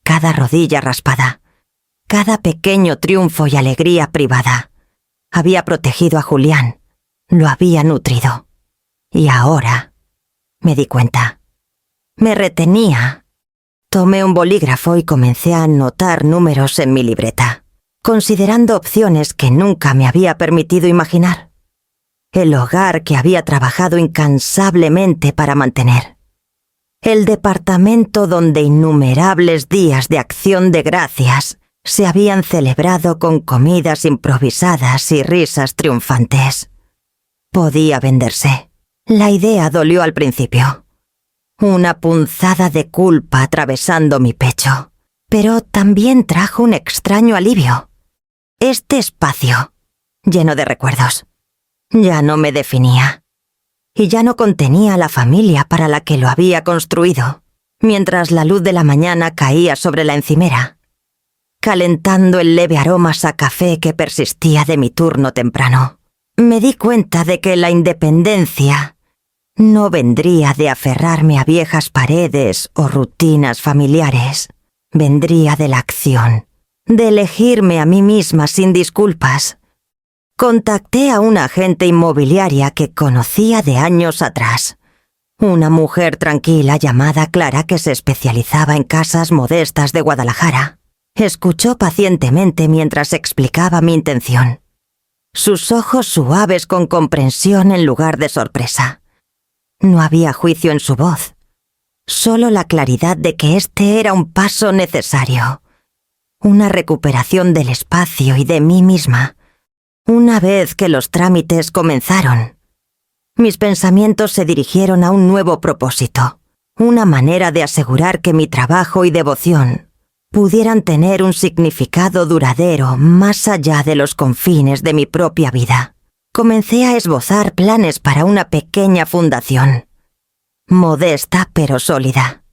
cada rodilla raspada, cada pequeño triunfo y alegría privada. Había protegido a Julián, lo había nutrido. Y ahora me di cuenta. Me retenía. Tomé un bolígrafo y comencé a anotar números en mi libreta, considerando opciones que nunca me había permitido imaginar. El hogar que había trabajado incansablemente para mantener. El departamento donde innumerables días de acción de gracias se habían celebrado con comidas improvisadas y risas triunfantes. Podía venderse. La idea dolió al principio. Una punzada de culpa atravesando mi pecho, pero también trajo un extraño alivio. Este espacio, lleno de recuerdos, ya no me definía, y ya no contenía a la familia para la que lo había construido, mientras la luz de la mañana caía sobre la encimera, calentando el leve aroma a café que persistía de mi turno temprano. Me di cuenta de que la independencia no vendría de aferrarme a viejas paredes o rutinas familiares. Vendría de la acción, de elegirme a mí misma sin disculpas. Contacté a una agente inmobiliaria que conocía de años atrás. Una mujer tranquila llamada Clara que se especializaba en casas modestas de Guadalajara. Escuchó pacientemente mientras explicaba mi intención. Sus ojos suaves con comprensión en lugar de sorpresa. No había juicio en su voz, solo la claridad de que este era un paso necesario, una recuperación del espacio y de mí misma. Una vez que los trámites comenzaron, mis pensamientos se dirigieron a un nuevo propósito, una manera de asegurar que mi trabajo y devoción pudieran tener un significado duradero más allá de los confines de mi propia vida. Comencé a esbozar planes para una pequeña fundación, modesta pero sólida,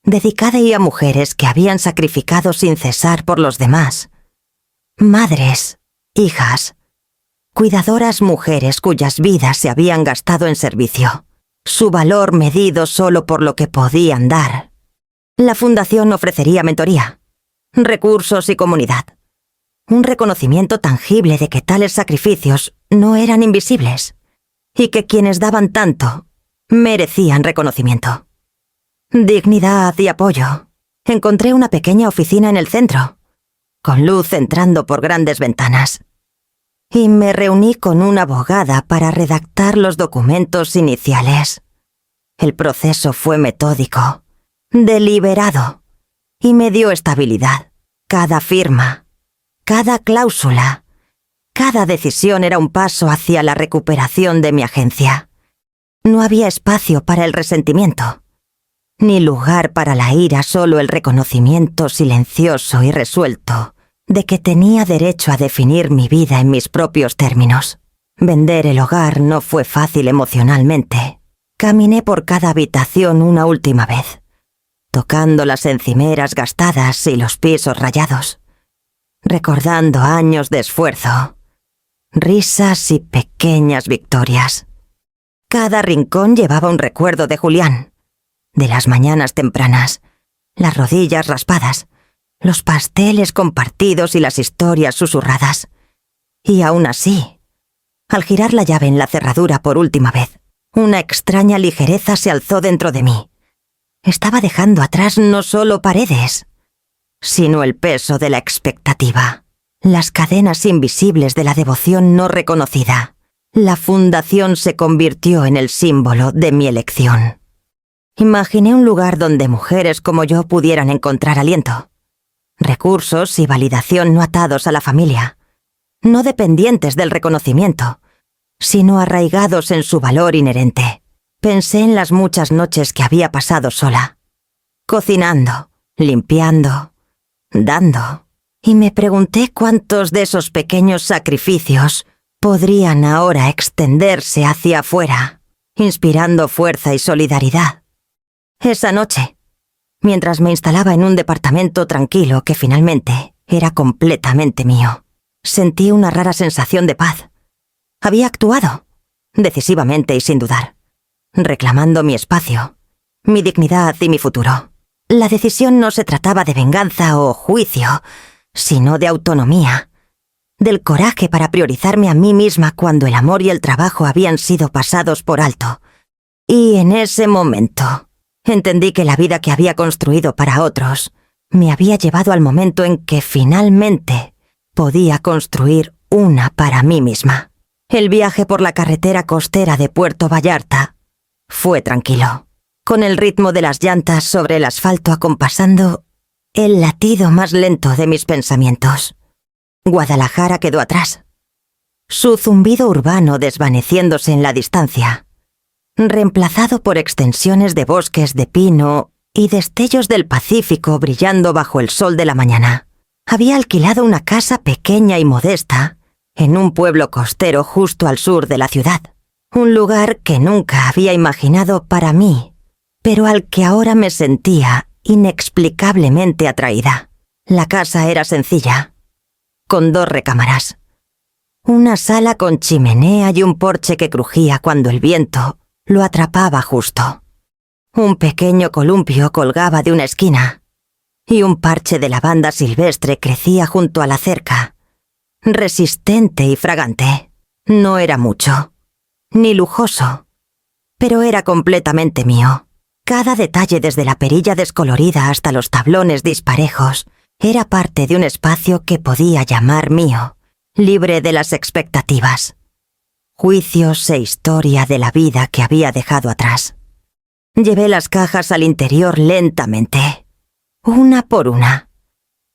dedicada a mujeres que habían sacrificado sin cesar por los demás, madres, hijas, cuidadoras mujeres cuyas vidas se habían gastado en servicio, su valor medido solo por lo que podían dar. La fundación ofrecería mentoría, recursos y comunidad. Un reconocimiento tangible de que tales sacrificios no eran invisibles y que quienes daban tanto merecían reconocimiento. dignidad y apoyo. Encontré una pequeña oficina en el centro, con luz entrando por grandes ventanas. Y me reuní con una abogada para redactar los documentos iniciales. El proceso fue metódico, deliberado, y me dio estabilidad. Cada firma, cada cláusula, cada decisión era un paso hacia la recuperación de mi agencia. No había espacio para el resentimiento, ni lugar para la ira, solo el reconocimiento silencioso y resuelto de que tenía derecho a definir mi vida en mis propios términos. Vender el hogar no fue fácil emocionalmente. Caminé por cada habitación una última vez, tocando las encimeras gastadas y los pisos rayados, recordando años de esfuerzo, risas y pequeñas victorias. Cada rincón llevaba un recuerdo de Julián, de las mañanas tempranas, las rodillas raspadas, los pasteles compartidos y las historias susurradas. Y aún así, al girar la llave en la cerradura por última vez, una extraña ligereza se alzó dentro de mí. Estaba dejando atrás no solo paredes, sino el peso de la expectativa, las cadenas invisibles de la devoción no reconocida. La fundación se convirtió en el símbolo de mi elección. Imaginé un lugar donde mujeres como yo pudieran encontrar aliento, recursos y validación no atados a la familia, no dependientes del reconocimiento, sino arraigados en su valor inherente. Pensé en las muchas noches que había pasado sola, cocinando, limpiando, dando, y me pregunté cuántos de esos pequeños sacrificios podrían ahora extenderse hacia afuera, inspirando fuerza y solidaridad. Esa noche, mientras me instalaba en un departamento tranquilo que finalmente era completamente mío, sentí una rara sensación de paz. Había actuado, decisivamente y sin dudar, reclamando mi espacio, mi dignidad y mi futuro. La decisión no se trataba de venganza o juicio, sino de autonomía, del coraje para priorizarme a mí misma cuando el amor y el trabajo habían sido pasados por alto. Y en ese momento entendí que la vida que había construido para otros me había llevado al momento en que finalmente podía construir una para mí misma. El viaje por la carretera costera de Puerto Vallarta fue tranquilo, con el ritmo de las llantas sobre el asfalto acompasando el latido más lento de mis pensamientos. Guadalajara quedó atrás, su zumbido urbano desvaneciéndose en la distancia, reemplazado por extensiones de bosques de pino y destellos del Pacífico brillando bajo el sol de la mañana. Había alquilado una casa pequeña y modesta en un pueblo costero justo al sur de la ciudad, un lugar que nunca había imaginado para mí, pero al que ahora me sentía inexplicablemente atraída. La casa era sencilla, con 2 recámaras, una sala con chimenea y un porche que crujía cuando el viento lo atrapaba justo. Un pequeño columpio colgaba de una esquina, y un parche de lavanda silvestre crecía junto a la cerca, resistente y fragante. No era mucho, ni lujoso, pero era completamente mío. Cada detalle, desde la perilla descolorida hasta los tablones disparejos, era parte de un espacio que podía llamar mío, libre de las expectativas, juicios e historia de la vida que había dejado atrás. Llevé las cajas al interior lentamente, una por una,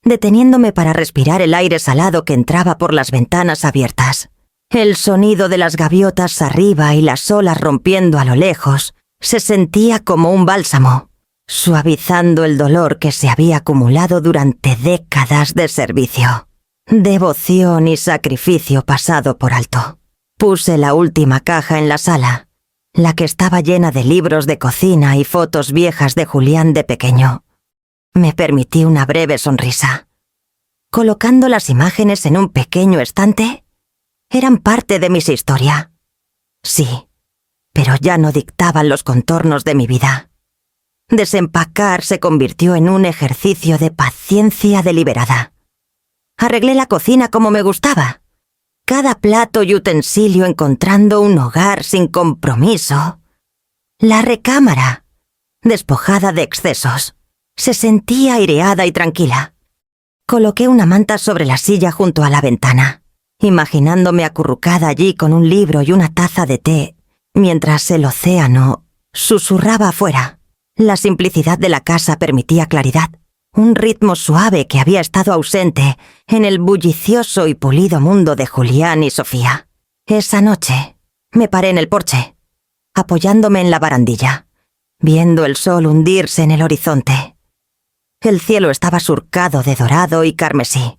deteniéndome para respirar el aire salado que entraba por las ventanas abiertas. El sonido de las gaviotas arriba y las olas rompiendo a lo lejos se sentía como un bálsamo, suavizando el dolor que se había acumulado durante décadas de servicio, devoción y sacrificio pasado por alto. Puse la última caja en la sala, la que estaba llena de libros de cocina y fotos viejas de Julián de pequeño. Me permití una breve sonrisa. Colocando las imágenes en un pequeño estante, eran parte de mis historia. Sí, pero ya no dictaban los contornos de mi vida. Desempacar se convirtió en un ejercicio de paciencia deliberada. Arreglé la cocina como me gustaba, cada plato y utensilio encontrando un hogar sin compromiso. La recámara, despojada de excesos. Se sentía aireada y tranquila. Coloqué una manta sobre la silla junto a la ventana, imaginándome acurrucada allí con un libro y una taza de té, mientras el océano susurraba afuera. La simplicidad de la casa permitía claridad, un ritmo suave que había estado ausente en el bullicioso y pulido mundo de Julián y Sofía. Esa noche me paré en el porche, apoyándome en la barandilla, viendo el sol hundirse en el horizonte. El cielo estaba surcado de dorado y carmesí.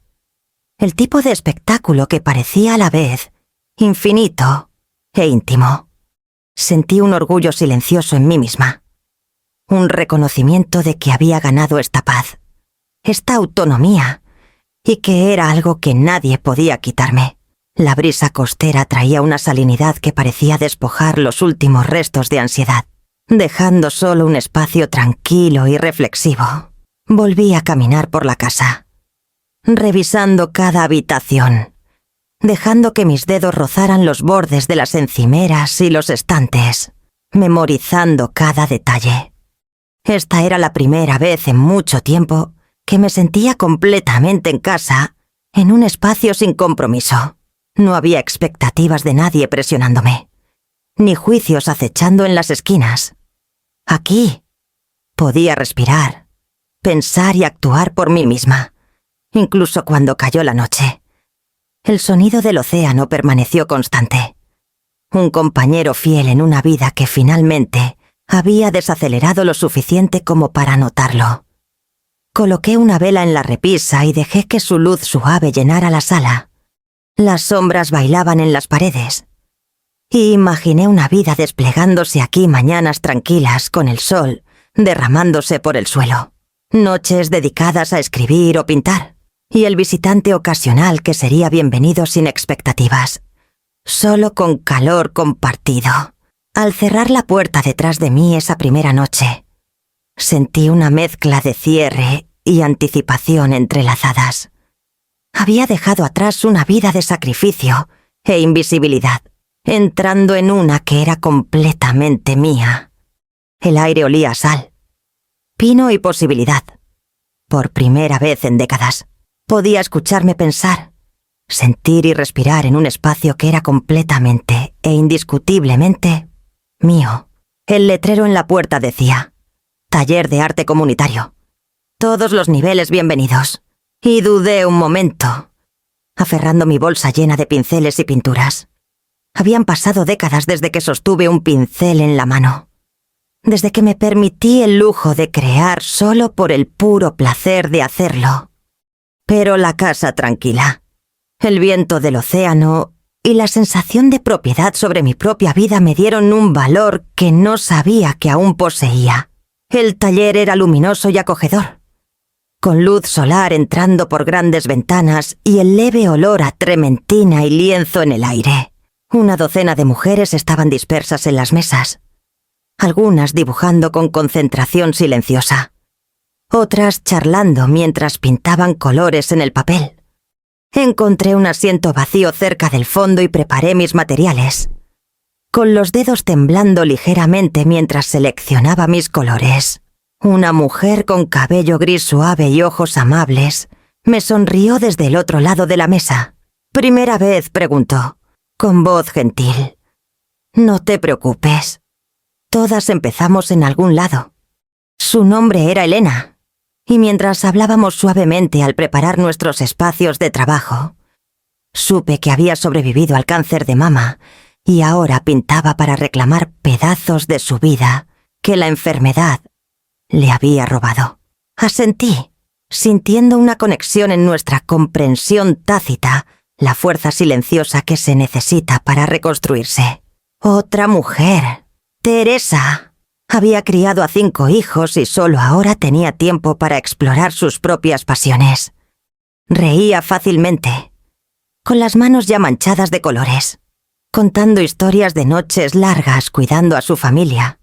El tipo de espectáculo que parecía a la vez infinito e íntimo. Sentí un orgullo silencioso en mí misma. Un reconocimiento de que había ganado esta paz, esta autonomía, y que era algo que nadie podía quitarme. La brisa costera traía una salinidad que parecía despojar los últimos restos de ansiedad, dejando solo un espacio tranquilo y reflexivo. Volví a caminar por la casa, revisando cada habitación, dejando que mis dedos rozaran los bordes de las encimeras y los estantes, memorizando cada detalle. Esta era la primera vez en mucho tiempo que me sentía completamente en casa, en un espacio sin compromiso. No había expectativas de nadie presionándome, ni juicios acechando en las esquinas. Aquí podía respirar, pensar y actuar por mí misma, incluso cuando cayó la noche. El sonido del océano permaneció constante, un compañero fiel en una vida que finalmente había desacelerado lo suficiente como para notarlo. Coloqué una vela en la repisa y dejé que su luz suave llenara la sala. Las sombras bailaban en las paredes. Y imaginé una vida desplegándose aquí mañanas tranquilas con el sol derramándose por el suelo. Noches dedicadas a escribir o pintar. Y el visitante ocasional que sería bienvenido sin expectativas, solo con calor compartido. Al cerrar la puerta detrás de mí esa primera noche, sentí una mezcla de cierre y anticipación entrelazadas. Había dejado atrás una vida de sacrificio e invisibilidad, entrando en una que era completamente mía. El aire olía a sal, pino y posibilidad. Por primera vez en décadas, podía escucharme pensar, sentir y respirar en un espacio que era completamente e indiscutiblemente mío. El letrero en la puerta decía: Taller de arte comunitario. Todos los niveles bienvenidos. Y dudé un momento, aferrando mi bolsa llena de pinceles y pinturas. Habían pasado décadas desde que sostuve un pincel en la mano, desde que me permití el lujo de crear solo por el puro placer de hacerlo. Pero la casa tranquila, el viento del océano y la sensación de propiedad sobre mi propia vida me dieron un valor que no sabía que aún poseía. El taller era luminoso y acogedor, con luz solar entrando por grandes ventanas y el leve olor a trementina y lienzo en el aire. Una docena de mujeres estaban dispersas en las mesas, algunas dibujando con concentración silenciosa, otras charlando mientras pintaban colores en el papel. Encontré un asiento vacío cerca del fondo y preparé mis materiales, con los dedos temblando ligeramente mientras seleccionaba mis colores. Una mujer con cabello gris suave y ojos amables me sonrió desde el otro lado de la mesa. «¿Primera vez?», preguntó, con voz gentil. «No te preocupes. Todas empezamos en algún lado». Su nombre era Elena, y mientras hablábamos suavemente al preparar nuestros espacios de trabajo, supe que había sobrevivido al cáncer de mama y ahora pintaba para reclamar pedazos de su vida que la enfermedad le había robado. Asentí, sintiendo una conexión en nuestra comprensión tácita, la fuerza silenciosa que se necesita para reconstruirse. Otra mujer, Teresa, había criado a 5 hijos y solo ahora tenía tiempo para explorar sus propias pasiones. Reía fácilmente, con las manos ya manchadas de colores, contando historias de noches largas cuidando a su familia,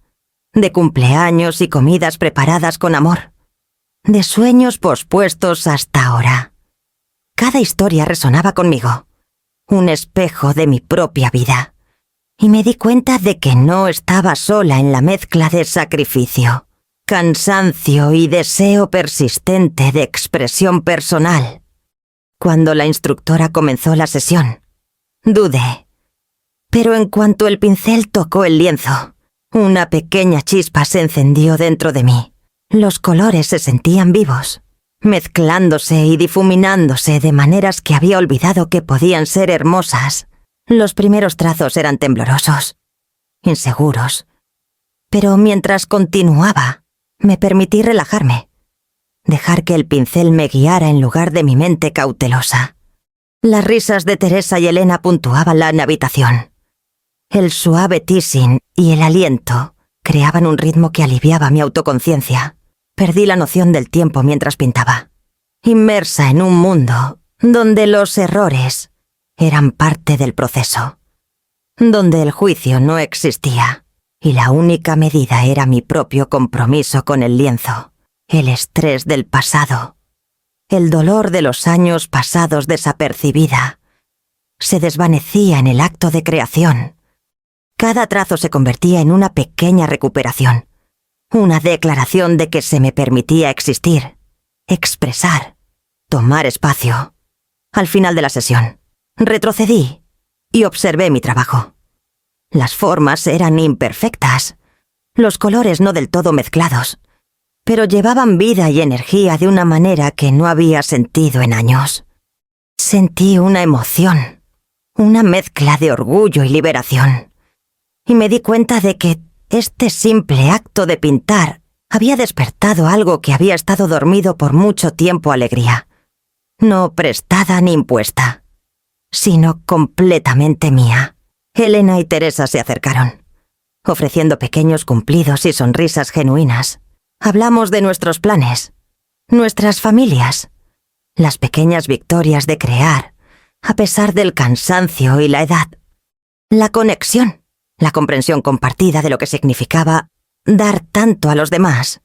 de cumpleaños y comidas preparadas con amor, de sueños pospuestos hasta ahora. Cada historia resonaba conmigo, un espejo de mi propia vida, y me di cuenta de que no estaba sola en la mezcla de sacrificio. cansancio y deseo persistente de expresión personal. Cuando la instructora comenzó la sesión, dudé. Pero en cuanto el pincel tocó el lienzo, una pequeña chispa se encendió dentro de mí. Los colores se sentían vivos, mezclándose y difuminándose de maneras que había olvidado que podían ser hermosas. Los primeros trazos eran temblorosos, inseguros, pero mientras continuaba, me permití relajarme, dejar que el pincel me guiara en lugar de mi mente cautelosa. Las risas de Teresa y Elena puntuaban la habitación. El suave teasing y el aliento creaban un ritmo que aliviaba mi autoconciencia. Perdí la noción del tiempo mientras pintaba, inmersa en un mundo donde los errores eran parte del proceso, donde el juicio no existía y la única medida era mi propio compromiso con el lienzo, el estrés del pasado, el dolor de los años pasados desapercibida. Se desvanecía en el acto de creación. Cada trazo se convertía en una pequeña recuperación, una declaración de que se me permitía existir, expresar, tomar espacio. Al final de la sesión, retrocedí y observé mi trabajo. Las formas eran imperfectas, los colores no del todo mezclados, pero llevaban vida y energía de una manera que no había sentido en años. Sentí una emoción, una mezcla de orgullo y liberación, y me di cuenta de que este simple acto de pintar había despertado algo que había estado dormido por mucho tiempo: alegría, no prestada ni impuesta, sino completamente mía. Elena y Teresa se acercaron, ofreciendo pequeños cumplidos y sonrisas genuinas. Hablamos de nuestros planes, nuestras familias, las pequeñas victorias de crear, a pesar del cansancio y la edad, la conexión, la comprensión compartida de lo que significaba dar tanto a los demás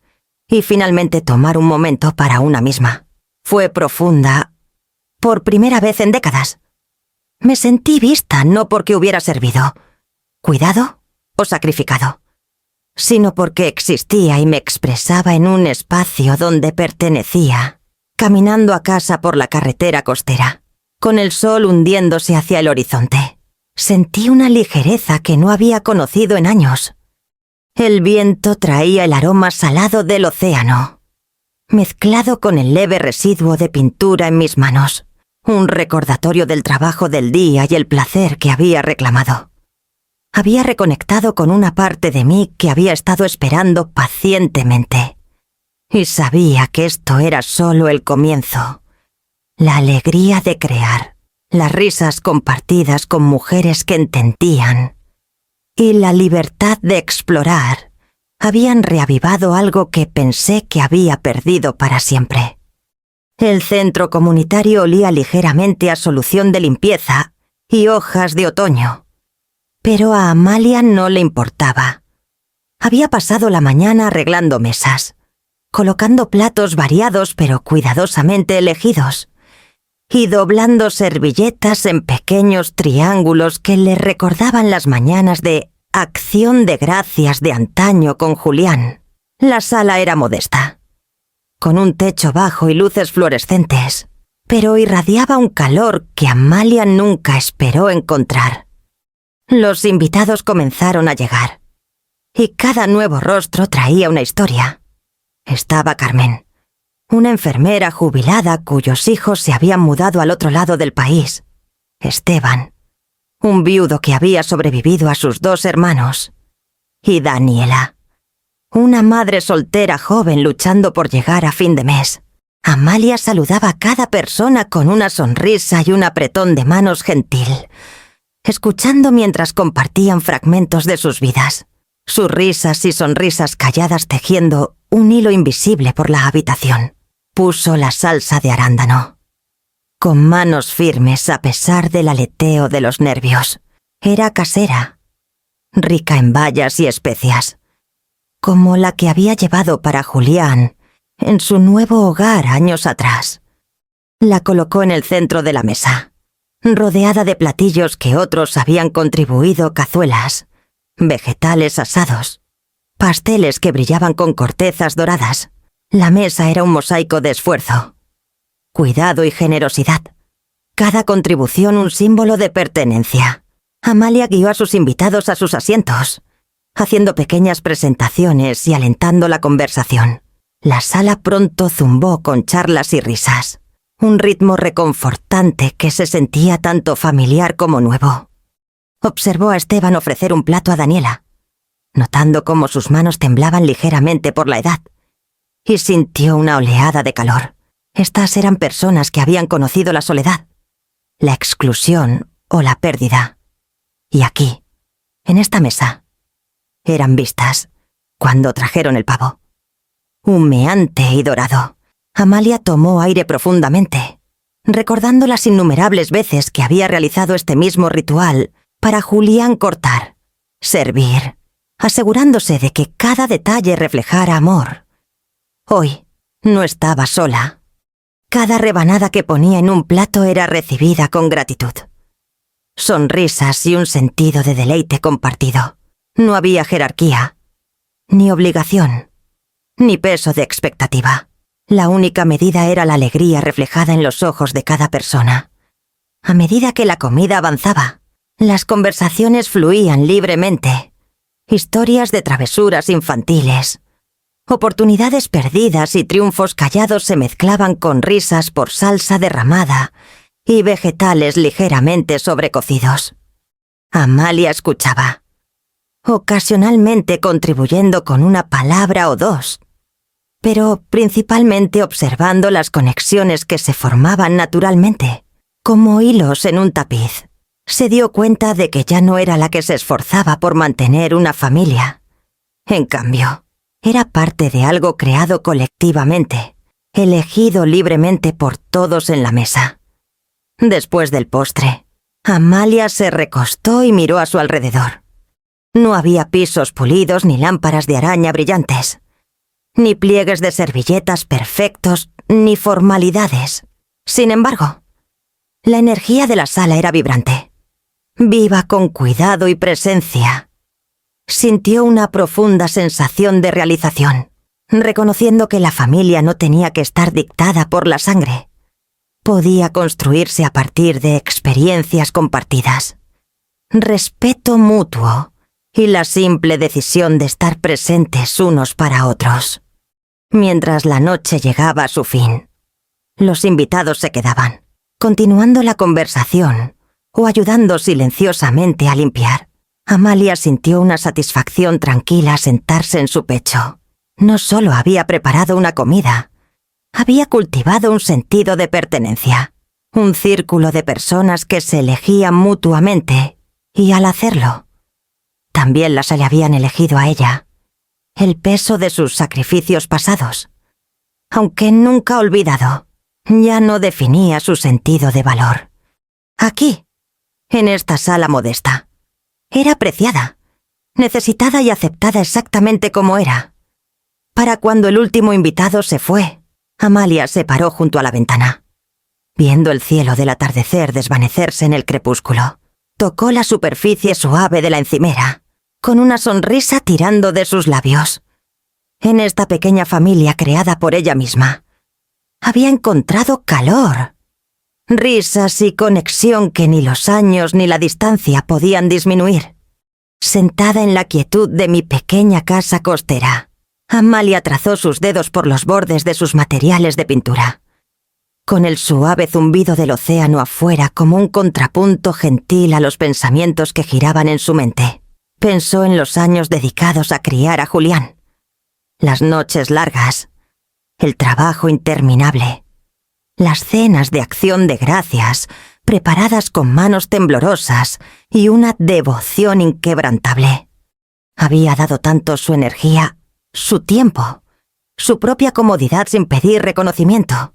y finalmente tomar un momento para una misma. Fue profunda, por primera vez en décadas. Me sentí vista no porque hubiera servido, cuidado o sacrificado, sino porque existía y me expresaba en un espacio donde pertenecía, caminando a casa por la carretera costera, con el sol hundiéndose hacia el horizonte. Sentí una ligereza que no había conocido en años. El viento traía el aroma salado del océano, mezclado con el leve residuo de pintura en mis manos. Un recordatorio del trabajo del día y el placer que había reclamado. Había reconectado con una parte de mí que había estado esperando pacientemente. Y sabía que esto era solo el comienzo. La alegría de crear, las risas compartidas con mujeres que entendían, y la libertad de explorar habían reavivado algo que pensé que había perdido para siempre. El centro comunitario olía ligeramente a solución de limpieza y hojas de otoño. Pero a Amalia no le importaba. Había pasado la mañana arreglando mesas, colocando platos variados pero cuidadosamente elegidos, y doblando servilletas en pequeños triángulos que le recordaban las mañanas de acción de gracias de antaño con Julián. La sala era modesta, con un techo bajo y luces fluorescentes, pero irradiaba un calor que Amalia nunca esperó encontrar. Los invitados comenzaron a llegar, y cada nuevo rostro traía una historia. Estaba Carmen, una enfermera jubilada cuyos hijos se habían mudado al otro lado del país. Esteban, un viudo que había sobrevivido a sus 2 hermanos. Y Daniela, una madre soltera joven luchando por llegar a fin de mes. Amalia saludaba a cada persona con una sonrisa y un apretón de manos gentil, escuchando mientras compartían fragmentos de sus vidas, sus risas y sonrisas calladas tejiendo un hilo invisible por la habitación. Puso la salsa de arándano, con manos firmes a pesar del aleteo de los nervios. Era casera, rica en bayas y especias, como la que había llevado para Julián en su nuevo hogar años atrás. La colocó en el centro de la mesa, rodeada de platillos que otros habían contribuido: cazuelas, vegetales asados, pasteles que brillaban con cortezas doradas. La mesa era un mosaico de esfuerzo, cuidado y generosidad. Cada contribución un símbolo de pertenencia. Amalia guió a sus invitados a sus asientos, haciendo pequeñas presentaciones y alentando la conversación. La sala pronto zumbó con charlas y risas, un ritmo reconfortante que se sentía tanto familiar como nuevo. Observó a Esteban ofrecer un plato a Daniela, notando cómo sus manos temblaban ligeramente por la edad, y sintió una oleada de calor. Estas eran personas que habían conocido la soledad, la exclusión o la pérdida. Y aquí, en esta mesa, eran vistas cuando trajeron el pavo. Humeante y dorado, Amalia tomó aire profundamente, recordando las innumerables veces que había realizado este mismo ritual para Julián cortar, servir, asegurándose de que cada detalle reflejara amor. Hoy no estaba sola. Cada rebanada que ponía en un plato era recibida con gratitud. Sonrisas y un sentido de deleite compartido. No había jerarquía, ni obligación, ni peso de expectativa. La única medida era la alegría reflejada en los ojos de cada persona. A medida que la comida avanzaba, las conversaciones fluían libremente. Historias de travesuras infantiles, oportunidades perdidas y triunfos callados se mezclaban con risas por salsa derramada y vegetales ligeramente sobrecocidos. Amalia escuchaba, ocasionalmente contribuyendo con una palabra o dos, pero principalmente observando las conexiones que se formaban naturalmente, como hilos en un tapiz. Se dio cuenta de que ya no era la que se esforzaba por mantener una familia. En cambio, era parte de algo creado colectivamente, elegido libremente por todos en la mesa. Después del postre, Amalia se recostó y miró a su alrededor. No había pisos pulidos ni lámparas de araña brillantes, ni pliegues de servilletas perfectos, ni formalidades. Sin embargo, la energía de la sala era vibrante, viva con cuidado y presencia. Sintió una profunda sensación de realización, reconociendo que la familia no tenía que estar dictada por la sangre. Podía construirse a partir de experiencias compartidas, respeto mutuo y la simple decisión de estar presentes unos para otros. Mientras la noche llegaba a su fin, los invitados se quedaban, continuando la conversación o ayudando silenciosamente a limpiar. Amalia sintió una satisfacción tranquila al sentarse en su pecho. No solo había preparado una comida, había cultivado un sentido de pertenencia, un círculo de personas que se elegían mutuamente, y al hacerlo, también las le habían elegido a ella. El peso de sus sacrificios pasados, aunque nunca olvidado, ya no definía su sentido de valor. Aquí, en esta sala modesta, era apreciada, necesitada y aceptada exactamente como era. Para cuando el último invitado se fue, Amalia se paró junto a la ventana. Viendo el cielo del atardecer desvanecerse en el crepúsculo, tocó la superficie suave de la encimera, con una sonrisa tirando de sus labios. En esta pequeña familia creada por ella misma, había encontrado calor, risas y conexión que ni los años ni la distancia podían disminuir. Sentada en la quietud de mi pequeña casa costera, Amalia trazó sus dedos por los bordes de sus materiales de pintura, con el suave zumbido del océano afuera como un contrapunto gentil a los pensamientos que giraban en su mente. Pensó en los años dedicados a criar a Julián, las noches largas, el trabajo interminable, las cenas de acción de gracias preparadas con manos temblorosas y una devoción inquebrantable. Había dado tanto su energía, su tiempo, su propia comodidad sin pedir reconocimiento.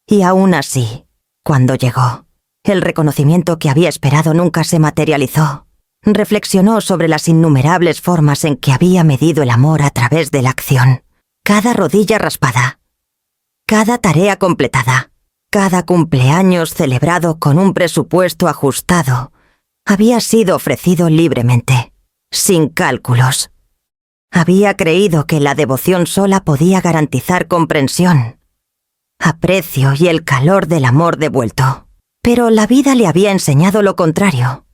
Y aún así, cuando llegó, el reconocimiento que había esperado nunca se materializó. Reflexionó sobre las innumerables formas en que había medido el amor a través de la acción. Cada rodilla raspada, cada tarea completada, cada cumpleaños celebrado con un presupuesto ajustado, había sido ofrecido libremente, sin cálculos. Había creído que la devoción sola podía garantizar comprensión, aprecio y el calor del amor devuelto. Pero la vida le había enseñado lo contrario.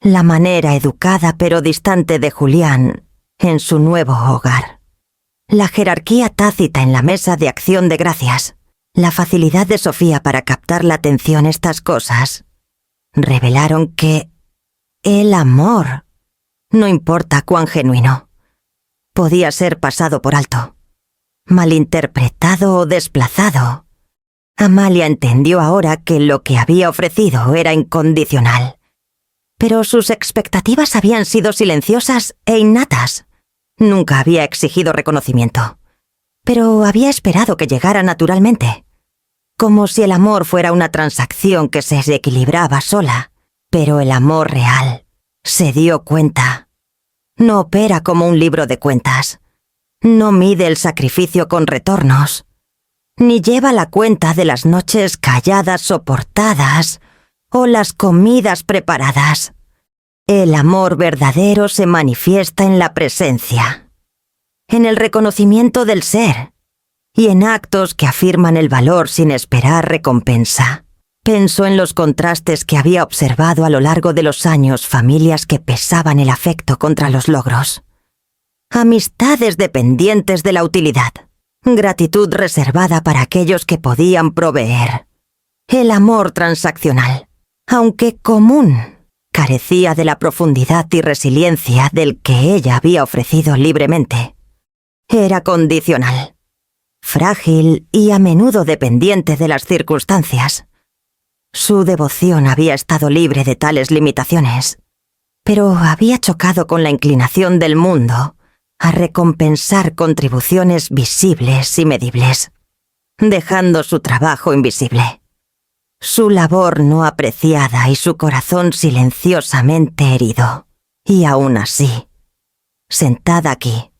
La manera educada pero distante de Julián en su nuevo hogar. La jerarquía tácita en la mesa de acción de gracias. La facilidad de Sofía para captar la atención, estas cosas revelaron que el amor, no importa cuán genuino, podía ser pasado por alto, malinterpretado o desplazado. Amalia entendió ahora que lo que había ofrecido era incondicional. Pero sus expectativas habían sido silenciosas e innatas. Nunca había exigido reconocimiento, pero había esperado que llegara naturalmente. Como si el amor fuera una transacción que se equilibraba sola. Pero el amor real, se dio cuenta, no opera como un libro de cuentas. No mide el sacrificio con retornos, ni lleva la cuenta de las noches calladas soportadas o las comidas preparadas. El amor verdadero se manifiesta en la presencia, en el reconocimiento del ser y en actos que afirman el valor sin esperar recompensa. Pensó en los contrastes que había observado a lo largo de los años, familias que pesaban el afecto contra los logros, amistades dependientes de la utilidad, gratitud reservada para aquellos que podían proveer. El amor transaccional, aunque común, carecía de la profundidad y resiliencia del que ella había ofrecido libremente. Era condicional, frágil y a menudo dependiente de las circunstancias. Su devoción había estado libre de tales limitaciones, pero había chocado con la inclinación del mundo a recompensar contribuciones visibles y medibles, dejando su trabajo invisible, su labor no apreciada y su corazón silenciosamente herido. Y aún así, sentada aquí,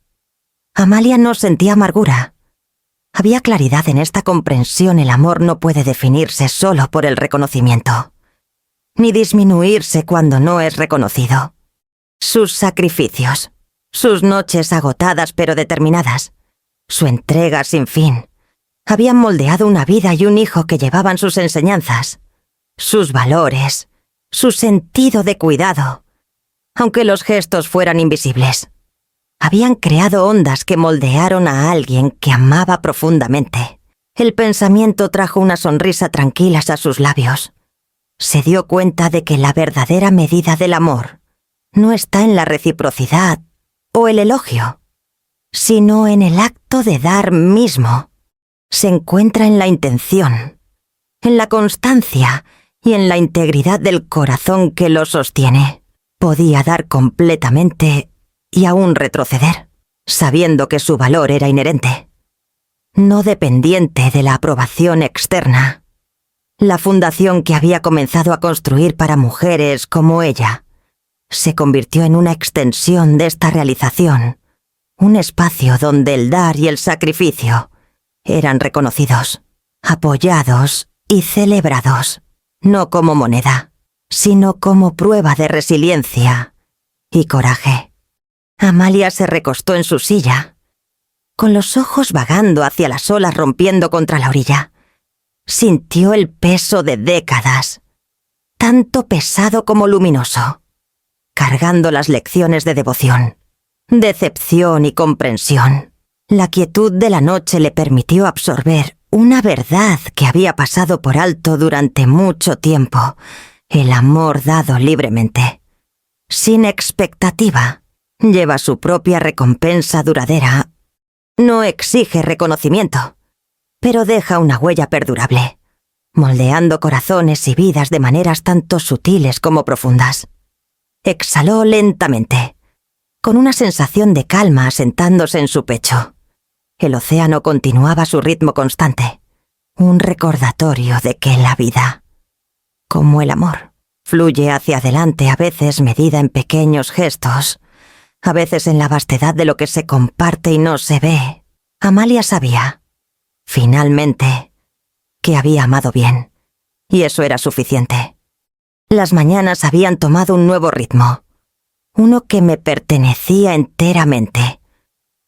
Amalia no sentía amargura. Había claridad en esta comprensión. El amor no puede definirse solo por el reconocimiento, ni disminuirse cuando no es reconocido. Sus sacrificios, sus noches agotadas pero determinadas, su entrega sin fin, habían moldeado una vida y un hijo que llevaban sus enseñanzas, sus valores, su sentido de cuidado, aunque los gestos fueran invisibles. Habían creado ondas que moldearon a alguien que amaba profundamente. El pensamiento trajo una sonrisa tranquila a sus labios. Se dio cuenta de que la verdadera medida del amor no está en la reciprocidad o el elogio, sino en el acto de dar mismo. Se encuentra en la intención, en la constancia y en la integridad del corazón que lo sostiene. Podía dar completamente y aún retroceder, sabiendo que su valor era inherente, no dependiente de la aprobación externa. La fundación que había comenzado a construir para mujeres como ella se convirtió en una extensión de esta realización, un espacio donde el dar y el sacrificio eran reconocidos, apoyados y celebrados, no como moneda, sino como prueba de resiliencia y coraje. Amalia se recostó en su silla, con los ojos vagando hacia las olas rompiendo contra la orilla. Sintió el peso de décadas, tanto pesado como luminoso, cargando las lecciones de devoción, decepción y comprensión. La quietud de la noche le permitió absorber una verdad que había pasado por alto durante mucho tiempo: el amor dado libremente, sin expectativa, lleva su propia recompensa duradera. No exige reconocimiento, pero deja una huella perdurable, moldeando corazones y vidas de maneras tanto sutiles como profundas. Exhaló lentamente, con una sensación de calma asentándose en su pecho. El océano continuaba su ritmo constante, un recordatorio de que la vida, como el amor, fluye hacia adelante, a veces medida en pequeños gestos, a veces en la vastedad de lo que se comparte y no se ve. Amalia sabía, finalmente, que había amado bien, y eso era suficiente. Las mañanas habían tomado un nuevo ritmo, uno que me pertenecía enteramente,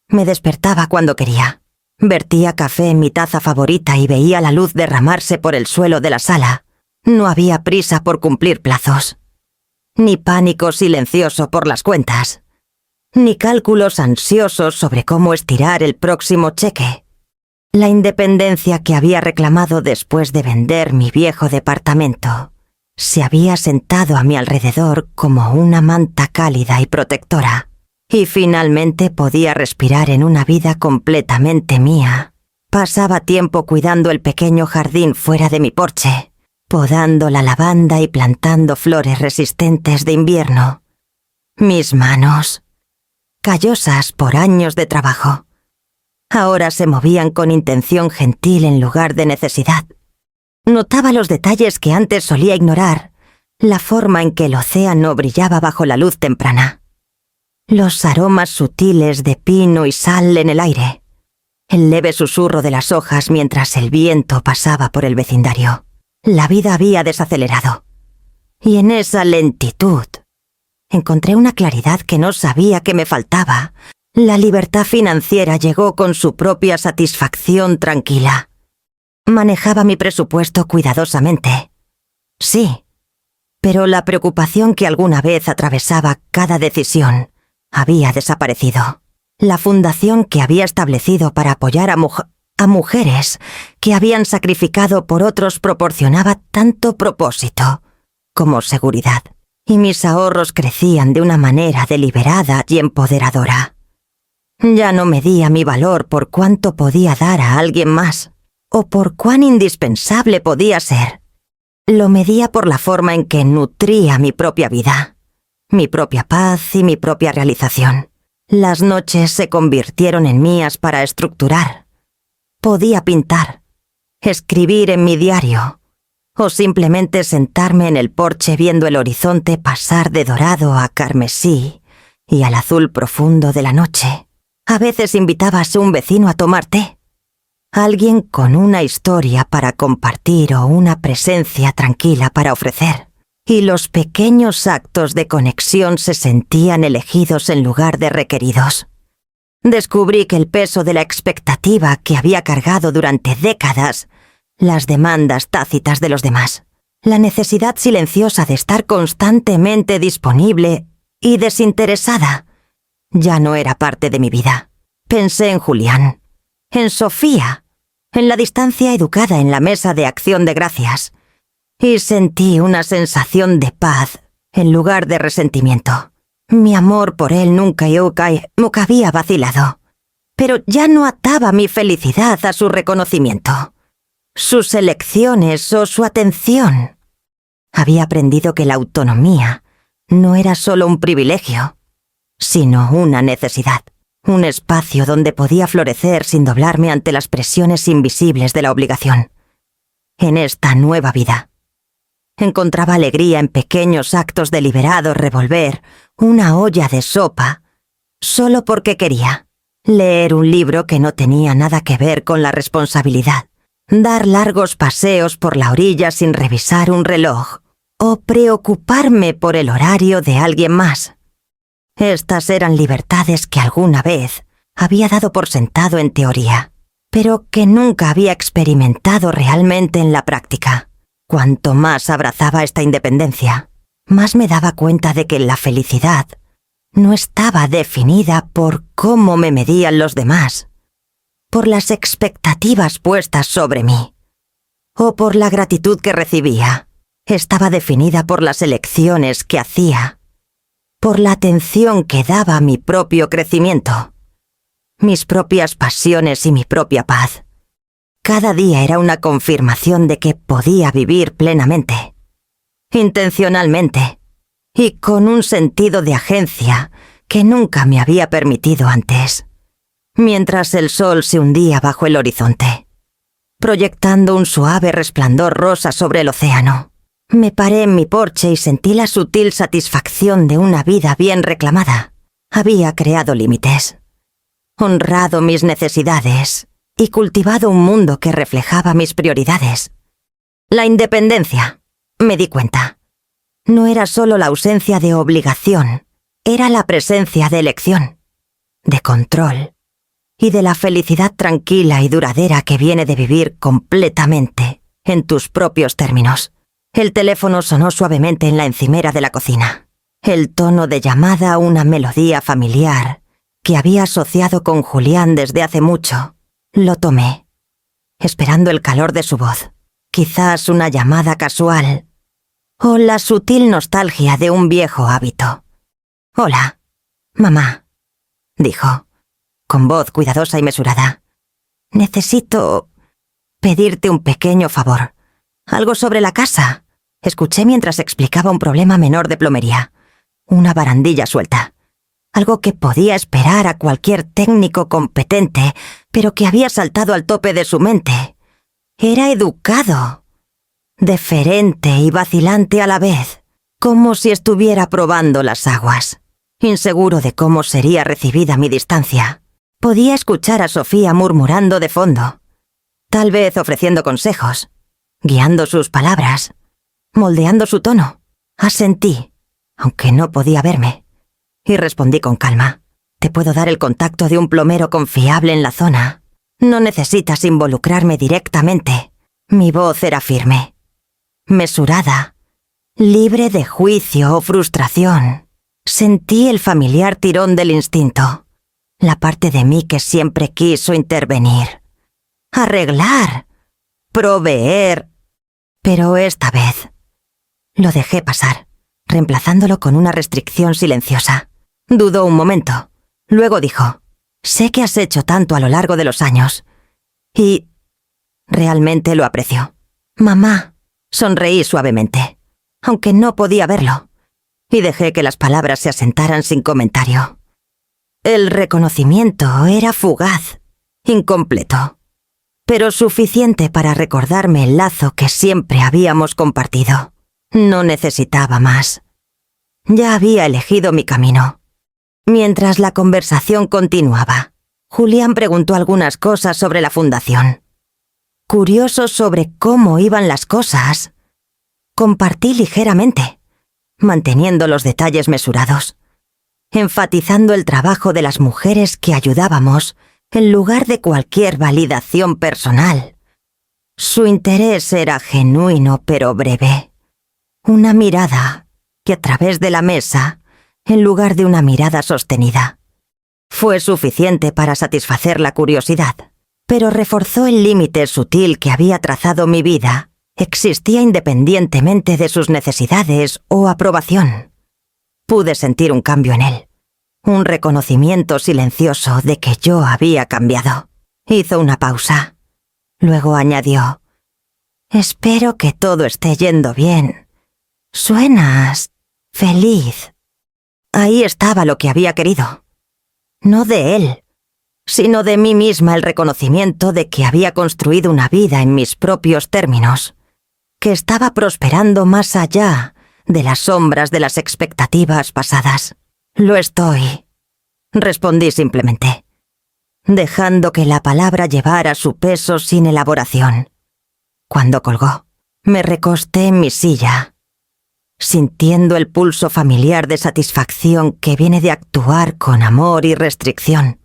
Me despertaba cuando quería. Vertía café en mi taza favorita y veía la luz derramarse por el suelo de la sala. No había prisa por cumplir plazos. Ni pánico silencioso por las cuentas. Ni cálculos ansiosos sobre cómo estirar el próximo cheque. La independencia que había reclamado después de vender mi viejo departamento se había sentado a mi alrededor como una manta cálida y protectora, y finalmente podía respirar en una vida completamente mía. Pasaba tiempo cuidando el pequeño jardín fuera de mi porche, podando la lavanda y plantando flores resistentes de invierno. Mis manos, callosas por años de trabajo, ahora se movían con intención gentil en lugar de necesidad. Notaba los detalles que antes solía ignorar, la forma en que el océano brillaba bajo la luz temprana, los aromas sutiles de pino y sal en el aire, el leve susurro de las hojas mientras el viento pasaba por el vecindario. La vida había desacelerado, y en esa lentitud encontré una claridad que no sabía que me faltaba. La libertad financiera llegó con su propia satisfacción tranquila. Manejaba mi presupuesto cuidadosamente. Sí, pero la preocupación que alguna vez atravesaba cada decisión había desaparecido. La fundación que había establecido para apoyar a mujeres que habían sacrificado por otros proporcionaba tanto propósito como seguridad, y mis ahorros crecían de una manera deliberada y empoderadora. Ya no medía mi valor por cuánto podía dar a alguien más, o por cuán indispensable podía ser. Lo medía por la forma en que nutría mi propia vida, mi propia paz y mi propia realización. Las noches se convirtieron en mías para estructurar. Podía pintar, escribir en mi diario, o simplemente sentarme en el porche viendo el horizonte pasar de dorado a carmesí y al azul profundo de la noche. A veces invitaba a un vecino a tomar té, alguien con una historia para compartir o una presencia tranquila para ofrecer, y los pequeños actos de conexión se sentían elegidos en lugar de requeridos. Descubrí que el peso de la expectativa que había cargado durante décadas, las demandas tácitas de los demás, la necesidad silenciosa de estar constantemente disponible y desinteresada, ya no era parte de mi vida. Pensé en Julián, en Sofía, en la distancia educada en la mesa de acción de gracias, y sentí una sensación de paz en lugar de resentimiento. Mi amor por él nunca había vacilado, pero ya no ataba mi felicidad a su reconocimiento, sus elecciones o su atención. Había aprendido que la autonomía no era solo un privilegio, sino una necesidad, un espacio donde podía florecer sin doblarme ante las presiones invisibles de la obligación. En esta nueva vida, encontraba alegría en pequeños actos deliberados, revolver una olla de sopa, solo porque quería, leer un libro que no tenía nada que ver con la responsabilidad, dar largos paseos por la orilla sin revisar un reloj, o preocuparme por el horario de alguien más. Estas eran libertades que alguna vez había dado por sentado en teoría, pero que nunca había experimentado realmente en la práctica. Cuanto más abrazaba esta independencia, más me daba cuenta de que la felicidad no estaba definida por cómo me medían los demás, por las expectativas puestas sobre mí, o por la gratitud que recibía. Estaba definida por las elecciones que hacía, por la atención que daba a mi propio crecimiento, mis propias pasiones y mi propia paz. Cada día era una confirmación de que podía vivir plenamente, intencionalmente, y con un sentido de agencia que nunca me había permitido antes, mientras el sol se hundía bajo el horizonte, proyectando un suave resplandor rosa sobre el océano. Me paré en mi porche y sentí la sutil satisfacción de una vida bien reclamada. Había creado límites, honrado mis necesidades y cultivado un mundo que reflejaba mis prioridades. La independencia, me di cuenta, no era solo la ausencia de obligación, era la presencia de elección, de control, y de la felicidad tranquila y duradera que viene de vivir completamente en tus propios términos. El teléfono sonó suavemente en la encimera de la cocina. El tono de llamada a una melodía familiar que había asociado con Julián desde hace mucho. Lo tomé, esperando el calor de su voz. Quizás una llamada casual o la sutil nostalgia de un viejo hábito. «Hola, mamá», dijo, con voz cuidadosa y mesurada. «Necesito pedirte un pequeño favor. Algo sobre la casa». Escuché mientras explicaba un problema menor de plomería. Una barandilla suelta. Algo que podía esperar a cualquier técnico competente, pero que había saltado al tope de su mente. Era educado, deferente y vacilante a la vez, como si estuviera probando las aguas. Inseguro de cómo sería recibida mi distancia, podía escuchar a Sofía murmurando de fondo, tal vez ofreciendo consejos, guiando sus palabras, moldeando su tono. Asentí, aunque no podía verme, y respondí con calma. «Te puedo dar el contacto de un plomero confiable en la zona. No necesitas involucrarme directamente». Mi voz era firme, mesurada, libre de juicio o frustración. Sentí el familiar tirón del instinto, la parte de mí que siempre quiso intervenir, arreglar, proveer. Pero esta vez lo dejé pasar, reemplazándolo con una restricción silenciosa. Dudó un momento. Luego dijo: «Sé que has hecho tanto a lo largo de los años, y realmente lo aprecio». «Mamá», sonreí suavemente, aunque no podía verlo, y dejé que las palabras se asentaran sin comentario. El reconocimiento era fugaz, incompleto, pero suficiente para recordarme el lazo que siempre habíamos compartido. No necesitaba más. Ya había elegido mi camino. Mientras la conversación continuaba, Julián preguntó algunas cosas sobre la fundación. Curioso sobre cómo iban las cosas, compartí ligeramente, manteniendo los detalles mesurados, enfatizando el trabajo de las mujeres que ayudábamos en lugar de cualquier validación personal. Su interés era genuino pero breve. Una mirada que a través de la mesa, en lugar de una mirada sostenida, fue suficiente para satisfacer la curiosidad, pero reforzó el límite sutil que había trazado mi vida. Existía independientemente de sus necesidades o aprobación. Pude sentir un cambio en él, un reconocimiento silencioso de que yo había cambiado. Hizo una pausa. Luego añadió: «Espero que todo esté yendo bien. Suenas feliz». Ahí estaba lo que había querido. No de él, sino de mí misma, el reconocimiento de que había construido una vida en mis propios términos, que estaba prosperando más allá de las sombras de las expectativas pasadas. «Lo estoy», respondí simplemente, dejando que la palabra llevara su peso sin elaboración. Cuando colgó, me recosté en mi silla, sintiendo el pulso familiar de satisfacción que viene de actuar con amor y restricción.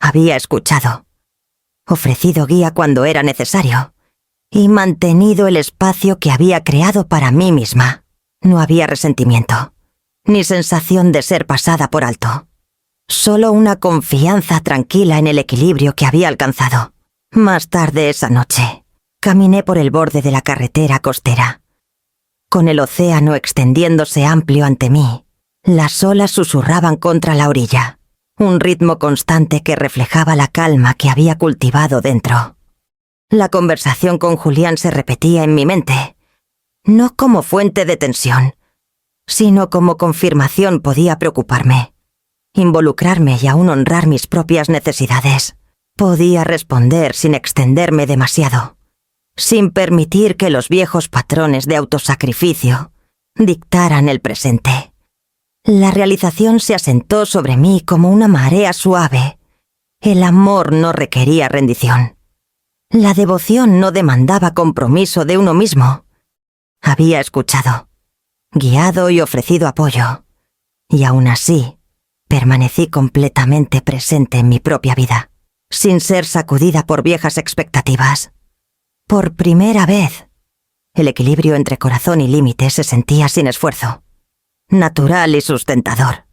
Había escuchado, ofrecido guía cuando era necesario, y mantenido el espacio que había creado para mí misma. No había resentimiento, ni sensación de ser pasada por alto. Solo una confianza tranquila en el equilibrio que había alcanzado. Más tarde esa noche, caminé por el borde de la carretera costera. Con el océano extendiéndose amplio ante mí, las olas susurraban contra la orilla, un ritmo constante que reflejaba la calma que había cultivado dentro. La conversación con Julián se repetía en mi mente, no como fuente de tensión, sino como confirmación. Podía preocuparme, involucrarme y aún honrar mis propias necesidades. Podía responder sin extenderme demasiado, sin permitir que los viejos patrones de autosacrificio dictaran el presente. La realización se asentó sobre mí como una marea suave. El amor no requería rendición. La devoción no demandaba compromiso de uno mismo. Había escuchado, guiado y ofrecido apoyo, y aún así permanecí completamente presente en mi propia vida. sin ser sacudida por viejas expectativas. Por primera vez, el equilibrio entre corazón y límite se sentía sin esfuerzo, natural y sustentador.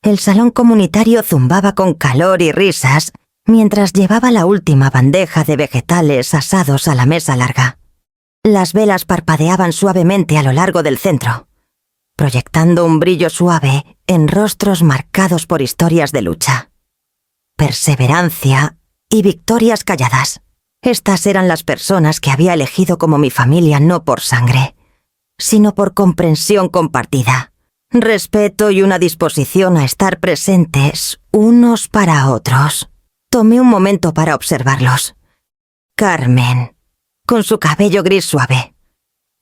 El salón comunitario zumbaba con calor y risas mientras llevaba la última bandeja de vegetales asados a la mesa larga. Las velas parpadeaban suavemente a lo largo del centro, proyectando un brillo suave en rostros marcados por historias de lucha, perseverancia y victorias calladas. Estas eran las personas que había elegido como mi familia no por sangre, sino por comprensión compartida, respeto y una disposición a estar presentes unos para otros. Tomé un momento para observarlos. Carmen, con su cabello gris suave,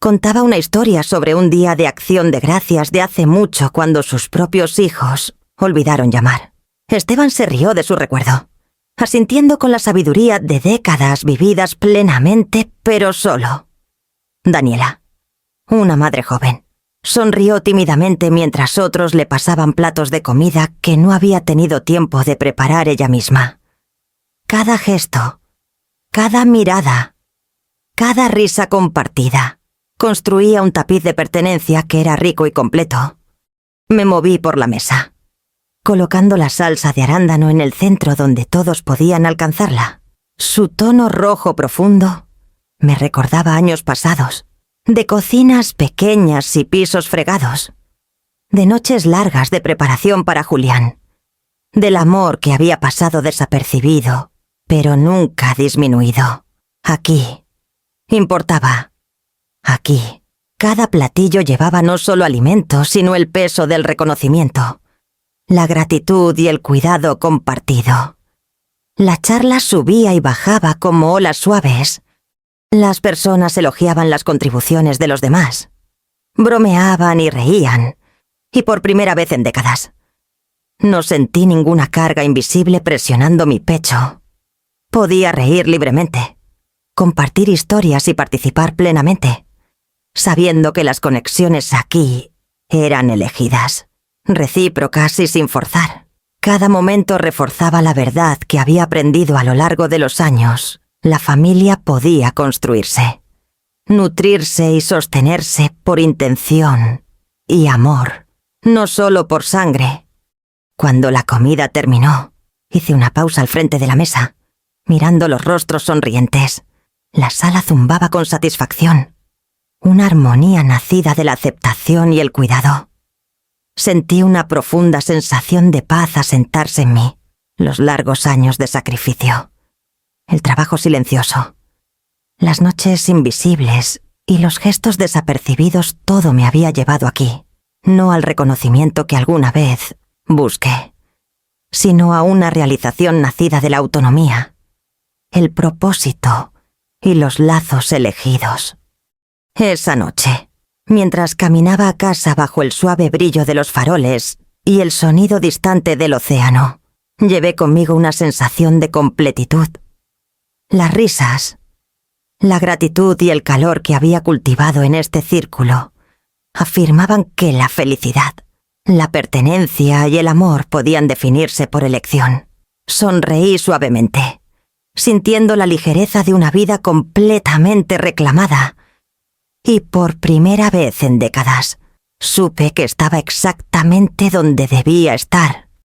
contaba una historia sobre un día de acción de gracias de hace mucho cuando sus propios hijos olvidaron llamar. Esteban se rió de su recuerdo, asintiendo con la sabiduría de décadas vividas plenamente, pero solo. Daniela, una madre joven, sonrió tímidamente mientras otros le pasaban platos de comida que no había tenido tiempo de preparar ella misma. Cada gesto, cada mirada, cada risa compartida construía un tapiz de pertenencia que era rico y completo. Me moví por la mesa, colocando la salsa de arándano en el centro donde todos podían alcanzarla. Su tono rojo profundo me recordaba años pasados, de cocinas pequeñas y pisos fregados, de noches largas de preparación para Julián, del amor que había pasado desapercibido, pero nunca disminuido. Aquí importaba. Aquí, cada platillo llevaba no solo alimento, sino el peso del reconocimiento, la gratitud y el cuidado compartido. La charla subía y bajaba como olas suaves. Las personas elogiaban las contribuciones de los demás, bromeaban y reían, y por primera vez en décadas, no sentí ninguna carga invisible presionando mi pecho. Podía reír libremente, compartir historias y participar plenamente, sabiendo que las conexiones aquí eran elegidas, recíprocas y sin forzar. Cada momento reforzaba la verdad que había aprendido a lo largo de los años. La familia podía construirse, nutrirse y sostenerse por intención y amor, no solo por sangre. Cuando la comida terminó, hice una pausa al frente de la mesa, mirando los rostros sonrientes. La sala zumbaba con satisfacción, una armonía nacida de la aceptación y el cuidado. Sentí una profunda sensación de paz asentarse en mí, los largos años de sacrificio, el trabajo silencioso, las noches invisibles y los gestos desapercibidos. Todo me había llevado aquí, no al reconocimiento que alguna vez busqué, sino a una realización nacida de la autonomía, el propósito y los lazos elegidos. Esa noche, mientras caminaba a casa bajo el suave brillo de los faroles y el sonido distante del océano, llevé conmigo una sensación de completitud. Las risas, la gratitud y el calor que había cultivado en este círculo afirmaban que la felicidad, la pertenencia y el amor podían definirse por elección. Sonreí suavemente, sintiendo la ligereza de una vida completamente reclamada, y por primera vez en décadas supe que estaba exactamente donde debía estar.